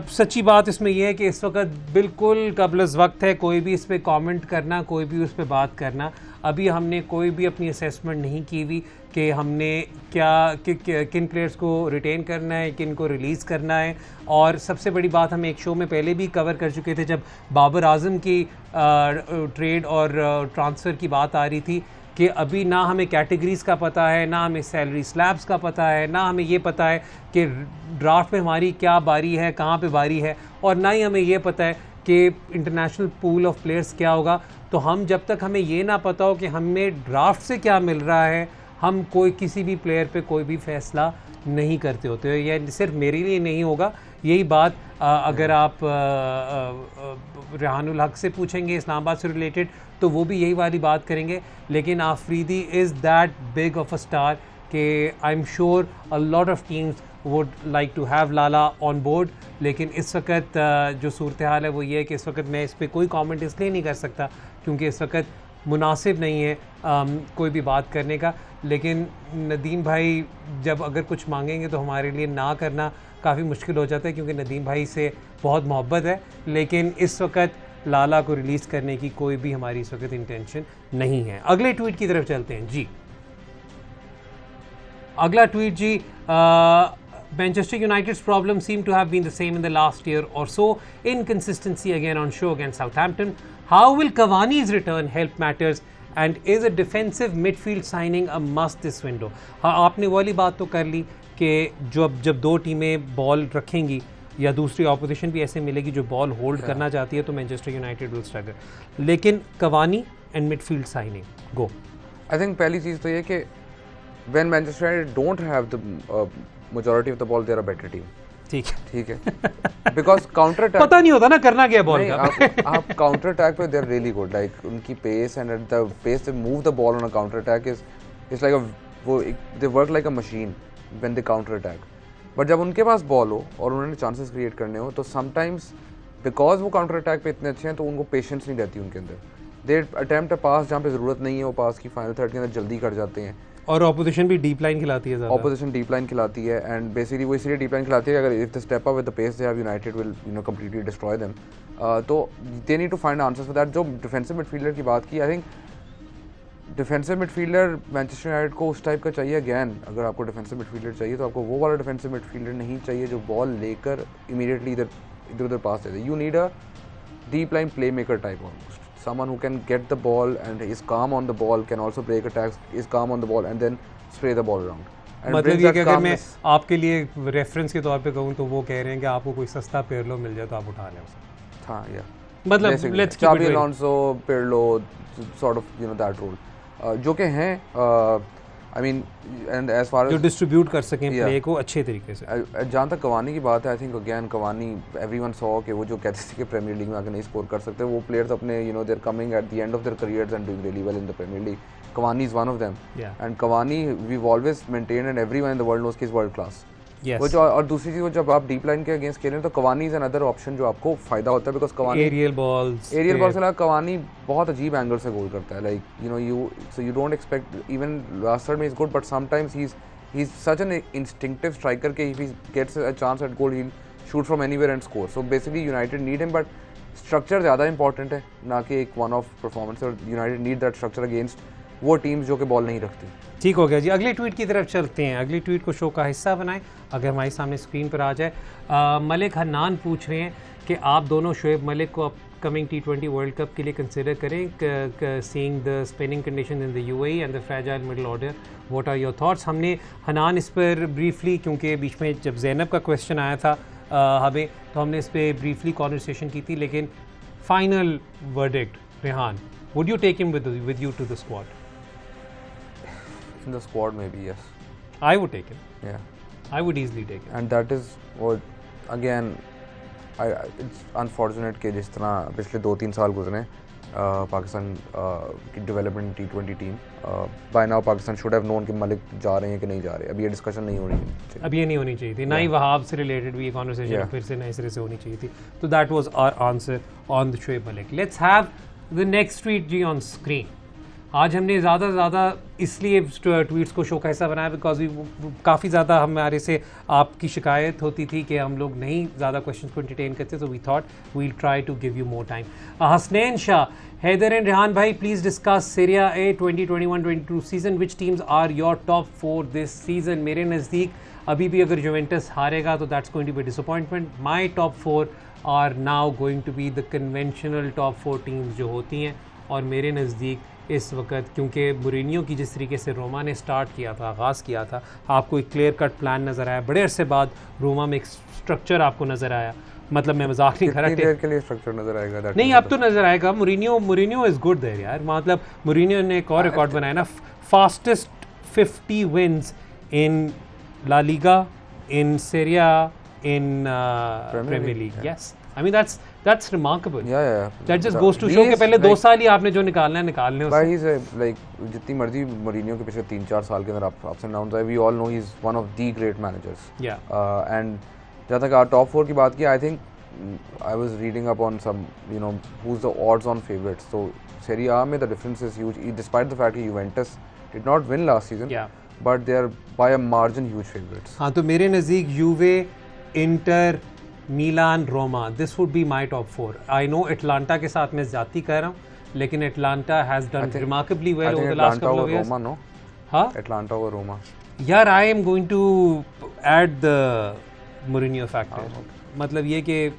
सच्ची बात इसमें यह है कि इस वक्त बिल्कुल कबल वक्त है कोई भी इस पर कमेंट करना, कोई भी उस पर बात करना। अभी हमने कोई भी अपनी असेसमेंट नहीं की हुई कि हमने किन प्लेयर्स को रिटेन करना है, किन को रिलीज़ करना है। और सबसे बड़ी बात, हम एक शो में पहले भी कवर कर चुके थे जब बाबर आजम की ट्रेड और ट्रांसफ़र की बात आ रही थी, कि अभी ना हमें कैटेगरीज़ का पता है, ना हमें सैलरी स्लैब्स का पता है, ना हमें ये पता है कि ड्राफ्ट में हमारी क्या बारी है, कहाँ पे बारी है, और ना ही हमें ये पता है कि इंटरनेशनल पूल ऑफ प्लेयर्स क्या होगा। तो हम जब तक हमें ये ना पता हो कि हमें ड्राफ्ट से क्या मिल रहा है, हम किसी भी प्लेयर पे कोई भी फैसला नहीं करते होते। यह सिर्फ मेरे लिए नहीं होगा, यही बात अगर आप रेहानुल हक से पूछेंगे इस्लामाबाद से रिलेटेड तो वो भी यही वाली बात करेंगे। लेकिन Afridi is that big of a star कि I am sure a lot of teams would like to have Lala on board. लेकिन इस वक्त जो सूरत हाल है वो ये है कि इस वक्त मैं इस पर कोई कमेंट इसलिए नहीं कर सकता क्योंकि इस वक्त मुनासिब नहीं है कोई भी बात करने का। लेकिन नदीम भाई जब अगर कुछ मांगेंगे तो हमारे लिए ना करना काफ़ी मुश्किल हो जाता है क्योंकि नदीम भाई से बहुत मोहब्बत है। लेकिन इस वक्त लाला को रिलीज़ करने की कोई भी हमारी इस वक्त इंटेंशन नहीं है। अगले ट्वीट की तरफ चलते हैं जी। अगला tweet ji, Manchester United's problems seem to have been the same in the last year or so. Inconsistency again on show against Southampton. How will Cavani's return help matters? And is a defensive midfield signing a must this window? हाँ, आपने वाली बात तो कर ली कि जब दो टीमें बॉल रखेंगी या दूसरी ऑपोजिशन भी ऐसे मिलेगी जो बॉल होल्ड करना चाहती है तो मैनचेस्टर यूनाइटेड विल स्ट्रगल। लेकिन Cavani and midfield signing, go. I think पहली चीज़ तो ये कि when Manchester United don't have the majority of the ball they are a better team. ठीक है Because counter attack पता नहीं होता ना करना क्या बॉल का आप counter attack पे they're really good. Like उनकी pace and at the pace they move the ball on a counter attack is like they work like a machine when they counter attack. But जब उनके पास ball हो और उन्होंने chances create करने हो तो sometimes because वो counter attack पे इतने अच्छे हैं तो उनको patience नहीं रहती उनके अंदर. They attempt a pass जहाँ पे ज़रूरत नहीं है वो पास की final third के अंदर जल्दी कर जाते हैं. और ऑपोजिशन भी डीप लाइन खिलाती है ज़्यादा. ऑपोजिशन डीप लाइन खिलाती है एंड बेसिकली वो इसलिए डीप लाइन खिलाती है अगर if the step up with the pace they have United will completely destroy them. तो they need to find answers for that. जो डिफेंसिव मिडफील्डर की बात की, I think defensive midfielder Manchester United को उस टाइप का चाहिए. अगैन अगर आपको डिफेंसिव मिडफील्डर चाहिए तो आपको वो वाला डिफेंसिव मिडफील्डर नहीं चाहिए जो बॉल लेकर इमीडिएटली इधर उधर पास दे दे. You need a deep line playmaker type almost. Someone who can get the ball and is calm on the ball, can also break attacks, is calm on the ball and then spray the ball around. मतलब ये कि अगर मैं आपके लिए reference के तौर पे कहूँ तो वो कह रहे हैं कि आपको कोई सस्ता पेरलो मिल जाए तो आप उठा लें उसे. हाँ या मतलब लेट्स कीप चाबी Alonso, पेरलो, sort of that role जो के हैं I mean and as far as जो डिस्ट्रीब्यूट कर सकें प्ले को अच्छे तरीके से. जहाँ तक कवानी की बात है, I think again Cavani everyone saw कि वो जो कहते थे कि प्रीमियर लीग में आके नहीं स्कोर कर सकते, वो प्लेयर्स अपने they are coming at the end of their careers and doing really well in the Premier League. Cavani is one of them. And Cavani we've always maintained and everyone in the world knows कि he's world class. Yes. और दूसरी चीज़ जब आप deep line के against खेलें तो Cavani is another option जो आपको फायदा होता है because Cavani एरियल बॉल्स से लगा Cavani बहुत अजीब एंगल से गोल करता है. Like you don't expect, even last time he's good but sometimes he's such an instinctive striker कि if he gets a chance at goal he'll shoot from anywhere and score. So basically United need him but structure ज़्यादा important है ना कि एक one off performance. और United need that structure against वो teams जो कि बॉल नहीं रखती. ठीक हो गया जी. अगले ट्वीट की तरफ चलते हैं. अगले ट्वीट को शो का हिस्सा बनाएं अगर हमारे सामने स्क्रीन पर आ जाए. मलिक हन्नान पूछ रहे हैं कि आप दोनों शोएब मलिक को अपकमिंग T20 वर्ल्ड कप के लिए कंसिडर करें, seeing the spinning condition in the UAE and the fragile middle order. What are your thoughts? हमने हन्नान इस पर ब्रीफली, क्योंकि बीच में जब ज़ैनब का क्वेश्चन आया था हमें, तो हमने इस पर ब्रीफली कॉन्वर्सेशन की थी. लेकिन final verdict Rehan, would you take him with you to the squad? In the squad maybe yes. I would take him. Yeah. I would easily take him. And that is what again it's unfortunate कि जिस तरह पिछले 2-3 साल गुजरे पाकिस्तान की development T20 team, by now Pakistan should have known कि मलिक जा रहे हैं कि नहीं जा रहे. अब ये डिस्कशन नहीं होनी चाहिए. अब ये नहीं होनी चाहिए थी. ना ही वहाब से रिलेटेड भी ये कॉन्वर्सेशन फिर से नए सिरे से होनी चाहिए थी. तो that was our answer on the Shoaib Malik. Let's have the next tweet जी ऑन स्क्रीन. आज हमने ज़्यादा से ज़्यादा इसलिए ट्वीट्स को शो का हिस्सा बनाया बिकॉज काफ़ी ज़्यादा हमारे से आपकी शिकायत होती थी कि हम लोग नहीं ज़्यादा क्वेश्चन को एंटरटेन करते. So we thought we'll try to give you more time. Hasnain Shah, Haider and Rehan भाई, please discuss Serie A 2021-22 season. Which teams are your top 4 this season? मेरे नज़दीक अभी भी अगर जुवेंटस हारेगा तो that's going to be disappointment. My top 4 are now going to be the conventional top 4 teams जो होती हैं. और मेरे नज़दीक इस वक्त, क्योंकि मुरीनियो की जिस तरीके से रोमा ने स्टार्ट किया था, आगाज़ किया था, आपको एक क्लियर कट प्लान नज़र आया. बड़े अरसे बाद रोमा में एक स्ट्रक्चर आपको नज़र आया. मतलब मैं मजाक नहीं कर रहा के लिए स्ट्रक्चर नज़र आएगा. नहीं, अब तो नज़र आएगा. मुरीनियो इज़ गुड देयर यार. मतलब मुरीनियो ने एक और रिकॉर्ड बनाया ना, fastest 50 wins in La Liga, in Serie A, in Premier League. Yes, I mean that's remarkable. Yeah. That just goes to show कि पहले 2 साल ही आपने जो निकालना है निकाल लें. भाई से like जितनी मर्जी मरीनियो के पिछले 3-4 साल के अंदर ups and downs है, we all know he's one of the great managers. Yeah. And जहाँ तक top 4 की बात की, I think I was reading up on some who's the odds on favorites. So Serie A में the difference is huge, despite the fact that Juventus did not win last season. Yeah. But they are by a margin huge favorites. हाँ, तो मेरे नज़दीक Juve, Inter, Milan, Roma, this would be my top 4. I know Atalanta के साथ मैं ज़्यादा कर रहा हूँ, लेकिन Atalanta has done remarkably well over the last couple of years. हाँ, एटलांटा और रोमा. यार, I am going to add the Mourinho factor. मतलब ये कि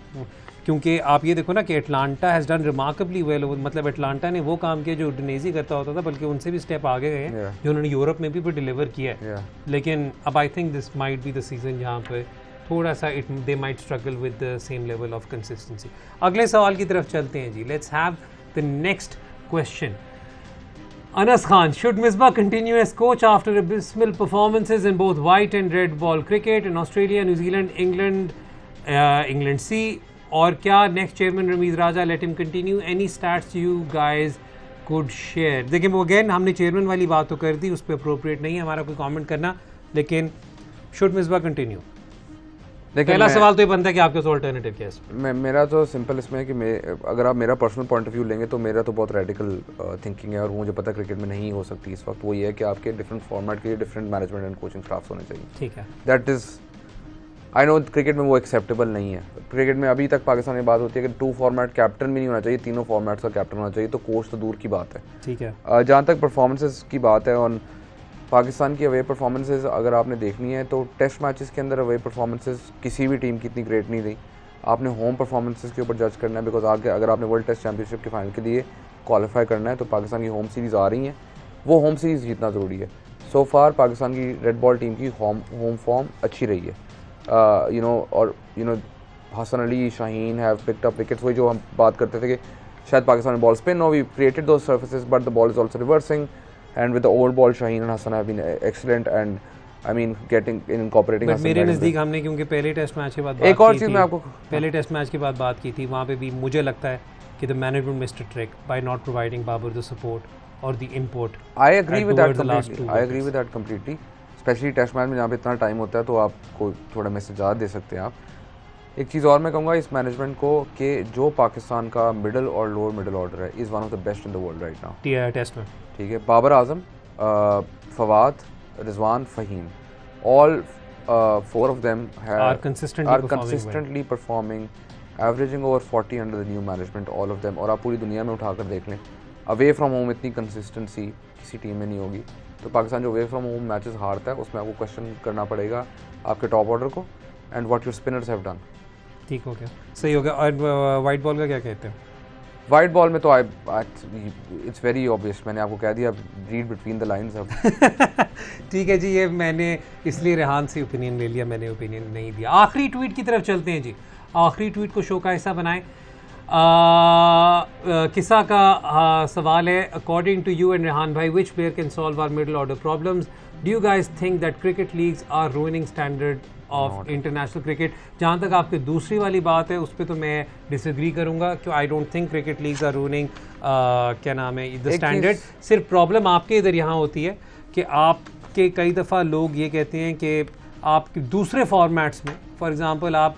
क्योंकि आप ये देखो ना कि Atalanta has done remarkably well over. मतलब एटलांटा ने वो काम किया जो उडिनेज़ी करता होता था, बल्कि उनसे भी स्टेप आगे गए हैं जो उन्होंने यूरोप में भी डिलीवर किया है. लेकिन अब I think this might be the season जहाँ पर थोड़ा सा they might struggle with the same level of consistency. अगले सवाल की तरफ चलते हैं जी. Let's have the next question. Anas Khan, should Misbah continue as coach after abysmal performances in both white and red ball cricket in Australia, New Zealand, England C? और क्या next chairman Ramiz Raja let him continue? Any stats you guys could share? देखिए वो again हमने chairman वाली बात तो कर दी, उस पर अप्रोप्रिएट नहीं है हमारा कोई कमेंट करना, लेकिन शुड मिसबा कंटिन्यू? पहला सवाल तो ये बनता है कि आपके पास ऑल्टरनेटिव क्या है? मेरा तो सिंपल इसमें है कि अगर आप मेरा पर्सनल पॉइंट ऑफ व्यू लेंगे तो मेरा तो बहुत रेडिकल थिंकिंग है और मुझे पता है क्रिकेट में नहीं हो सकती इस वक्त। वो ये है कि आपके डिफरेंट फॉर्मेट के लिए different management and coaching staffs होने चाहिए। ठीक है, that is I know cricket में वो एक्सेप्टेबल नहीं है। क्रिकेट में अभी तक पाकिस्तान में बात होती है कि 2 फॉर्मेट कैप्टन भी नहीं होना चाहिए, तीनों फॉर्मेट्स का कैप्टन होना चाहिए, तो कोच तो दूर की बात है। ठीक है, जहाँ तक परफॉर्मेंसेस की बात है और पाकिस्तान की अवे परफॉर्मेंसेस अगर आपने देखनी है तो टेस्ट मैचेस के अंदर अवे परफॉर्मेंसेस किसी भी टीम की इतनी ग्रेट नहीं रही। आपने होम परफॉर्मेंसेस के ऊपर जज करना है, बिकॉज आगे अगर आपने वर्ल्ड टेस्ट चैंपियनशिप के फाइनल के लिए क्वालिफाई करना है तो पाकिस्तान की होम सीरीज़ आ रही हैं, वो होम सीरीज़ जीतना ज़रूरी है। सो फार पाकिस्तान की रेड बॉल टीम की होम फॉर्म अच्छी रही है। Hasan Ali, Shaheen have picked up wickets. वही जो हम बात करते थे कि शायद Pakistan ball spin no, we created those surfaces but the ball is also reversing and with the old ball Shaheen and Hassan have been excellent and I mean getting incorporating Hassan। मेरे नज़दीक हमने क्योंकि पहले टेस्ट मैच के बाद एक और चीज़ मैं आपको पहले टेस्ट मैच के बाद बात की थी, वहाँ पे भी मुझे लगता है कि the management missed a trick by not providing Babar the support और the input. I agree with that completely, specially test match में जहाँ पे इतना टाइम होता है तो आपको थोड़ा मैसेज ज़्यादा दे सकते हैं आप। एक चीज़ और मैं कहूँगा इस मैनेजमेंट को कि जो पाकिस्तान का मिडिल और लोअर मिडिल ऑर्डर है is one of the best in the world right now test में। ठीक है, Babar Azam, Fawad, Rizwan, Faheem, all 4 of them are consistently performing, averaging over 40 under the new management, all of them। और आप पूरी दुनिया में उठाकर देख लें, अवे फ्रॉम होम इतनी कंसिस्टेंसी किसी टीम में नहीं होगी। तो पाकिस्तान जो अवे फ्रॉम होम मैचेस हारता है उसमें आपको क्वेश्चन करना पड़ेगा आपके टॉप ऑर्डर को and what your spinners have done. ठीक हो गया, सही हो गया। और वाइट बॉल का क्या कहते हैं? वाइट बॉल में तो इट्स वेरी ऑब्वियस, मैंने आपको कह दिया, रीड बिटवीन द लाइंस अब। ठीक है जी, ये मैंने इसलिए रेहान से ओपिनियन ले लिया, मैंने ओपिनियन नहीं दिया। आखिरी ट्वीट की तरफ चलते हैं जी। आखिरी ट्वीट को शो का हिस्सा बनाएं। किस्सा का सवाल है, according to you and Rehan भाई, which player can solve our middle order problems? Do you guys think that cricket leagues are ruining standard of international cricket? जहाँ तक आपकी दूसरी वाली बात है उस पर तो मैं डिसएग्री करूँगा, क्यों I don't think cricket leagues are ruining क्या नाम है द स्टैंडर्ड। सिर्फ प्रॉब्लम आपके इधर यहाँ होती है कि आपके कई दफ़ा लोग ये कहते हैं कि आप दूसरे फॉर्मेट्स में, फॉर एग्ज़ाम्पल आप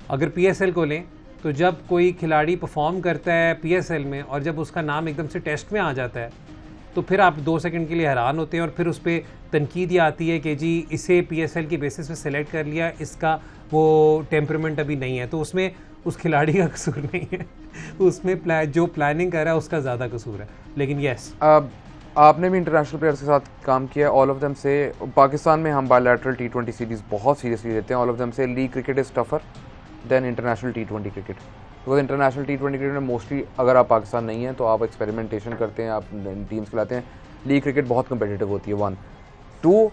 अगर PSL को लें तो जब कोई खिलाड़ी परफॉर्म करता है PSL में और जब उसका नाम एकदम से टेस्ट में आ जाता है तो फिर आप 2 सेकंड के लिए हैरान होते हैं और फिर उस पर तनकीद ये आती है कि जी इसे PSL की बेसिस पे सेलेक्ट कर लिया, इसका वो टेम्परामेंट अभी नहीं है। तो उसमें उस खिलाड़ी का कसूर नहीं है, उसमें जो प्लानिंग कर रहा है उसका ज़्यादा कसूर है। लेकिन यस, आपने भी इंटरनेशनल प्लेयर्स के साथ काम किया, ऑल ऑफ देम से पाकिस्तान में हम बायलैटरल T20 सीरीज़ बहुत सीरियसली लेते हैं। ऑल ऑफ देम से league cricket is tougher than international T20 cricket, because international T20 cricket में मोस्टली अगर आप पाकिस्तान नहीं हैं तो आप एक्सपेरिमेंटेशन करते हैं, आप टीम्स खिलाते हैं। लीग क्रिकेट बहुत कम्पिटिटिव होती है 1, 2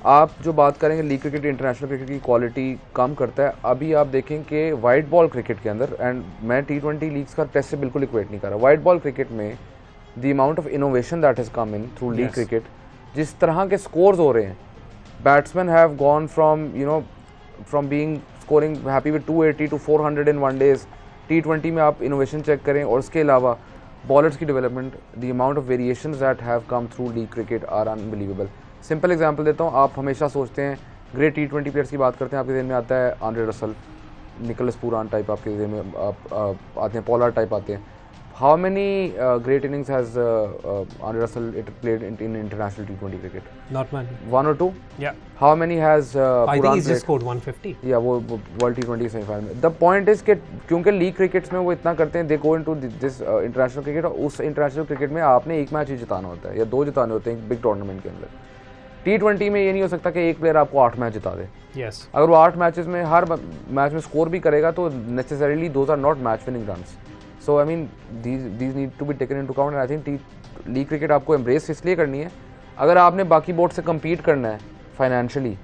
आप जो बात करेंगे लीग क्रिकेट इंटरनेशनल क्रिकेट की क्वालिटी कम करता है। अभी आप देखें कि वाइट बॉल क्रिकेट के अंदर, एंड मैं T20 लीग्स का टेस्ट से बिल्कुल इक्वेट नहीं कर रहा, वाइट बॉल क्रिकेट में the amount of innovation that has come in through league cricket, जिस तरह के स्कोर्स हो रहे हैं, batsman have gone from being scoring happy with 280 to 400 in 1 days। T20 में आप इनोवेशन चेक करें और उसके अलावा बॉलर्स की development, the amount of variations that have come through league cricket are unbelievable. Simple example देता हूँ, आप हमेशा सोचते हैं ग्रेट T20 प्लेयर्स की बात करते हैं, आपके दिन में आता है Andre Russell, Nicholas Pooran type, आपके दिन में आते हैं पॉलार्ड टाइप आते हैं। How many great innings has Andre Russell played in international T20 cricket? Not many, 1 or 2। How many has Pooran just scored 150 या वो वर्ल्ड T20 सेमीफाइनल में। द पॉइंट इज कि क्योंकि लीग क्रिकेट्स में वो इतना करते हैं, they go into this international cricket, और उस इंटरनेशनल क्रिकेट में आपने एक मैच ही जिताना होता है या 2 जिताने होते हैं बिग टूर्नामेंट के अंदर। T20 में ये नहीं हो सकता कि एक प्लेयर आपको 8 मैच जिता दे। अगर वो 8 मैचेस में हर मैच में स्कोर भी करेगा तो necessarily those are not match winning runs. So I mean these need to be taken into account. I think league cricket आपको एम्ब्रेस इसलिए करनी है अगर आपने बाकी बोर्ड से कम्पीट करना है फाइनेंशियली,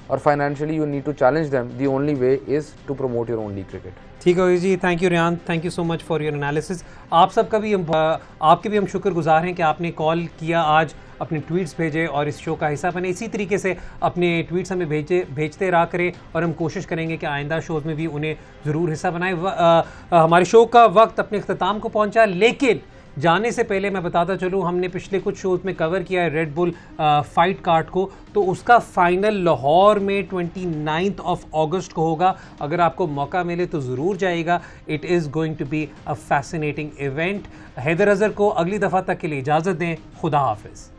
और financially you need to challenge them, the only way is to promote your own league cricket. ठीक है जी, thank you Rehan, thank you so much for your analysis. आप सबका भी आपके भी हम शुक्रगुजार हैं कि आपने कॉल किया आज, अपने ट्वीट्स भेजे और इस शो का हिस्सा बने। इसी तरीके से अपने ट्वीट्स हमें भेजते रहा करें और हम कोशिश करेंगे कि आइंदा शोज़ में भी उन्हें ज़रूर हिस्सा बनाएं। हमारे शो का वक्त अपने अख्ताम को पहुंचा, लेकिन जाने से पहले मैं बताता चलूँ, हमने पिछले कुछ शोज़ में कवर किया है रेड बुल फाइट कार्ड को, तो उसका फाइनल लाहौर में 29 अगस्त को होगा। अगर आपको मौका मिले तो ज़रूर जाइएगा। It is going to be a fascinating event. Haider Azhar को अगली दफ़ा तक के लिए इजाज़त दें। खुदा हाफिज़।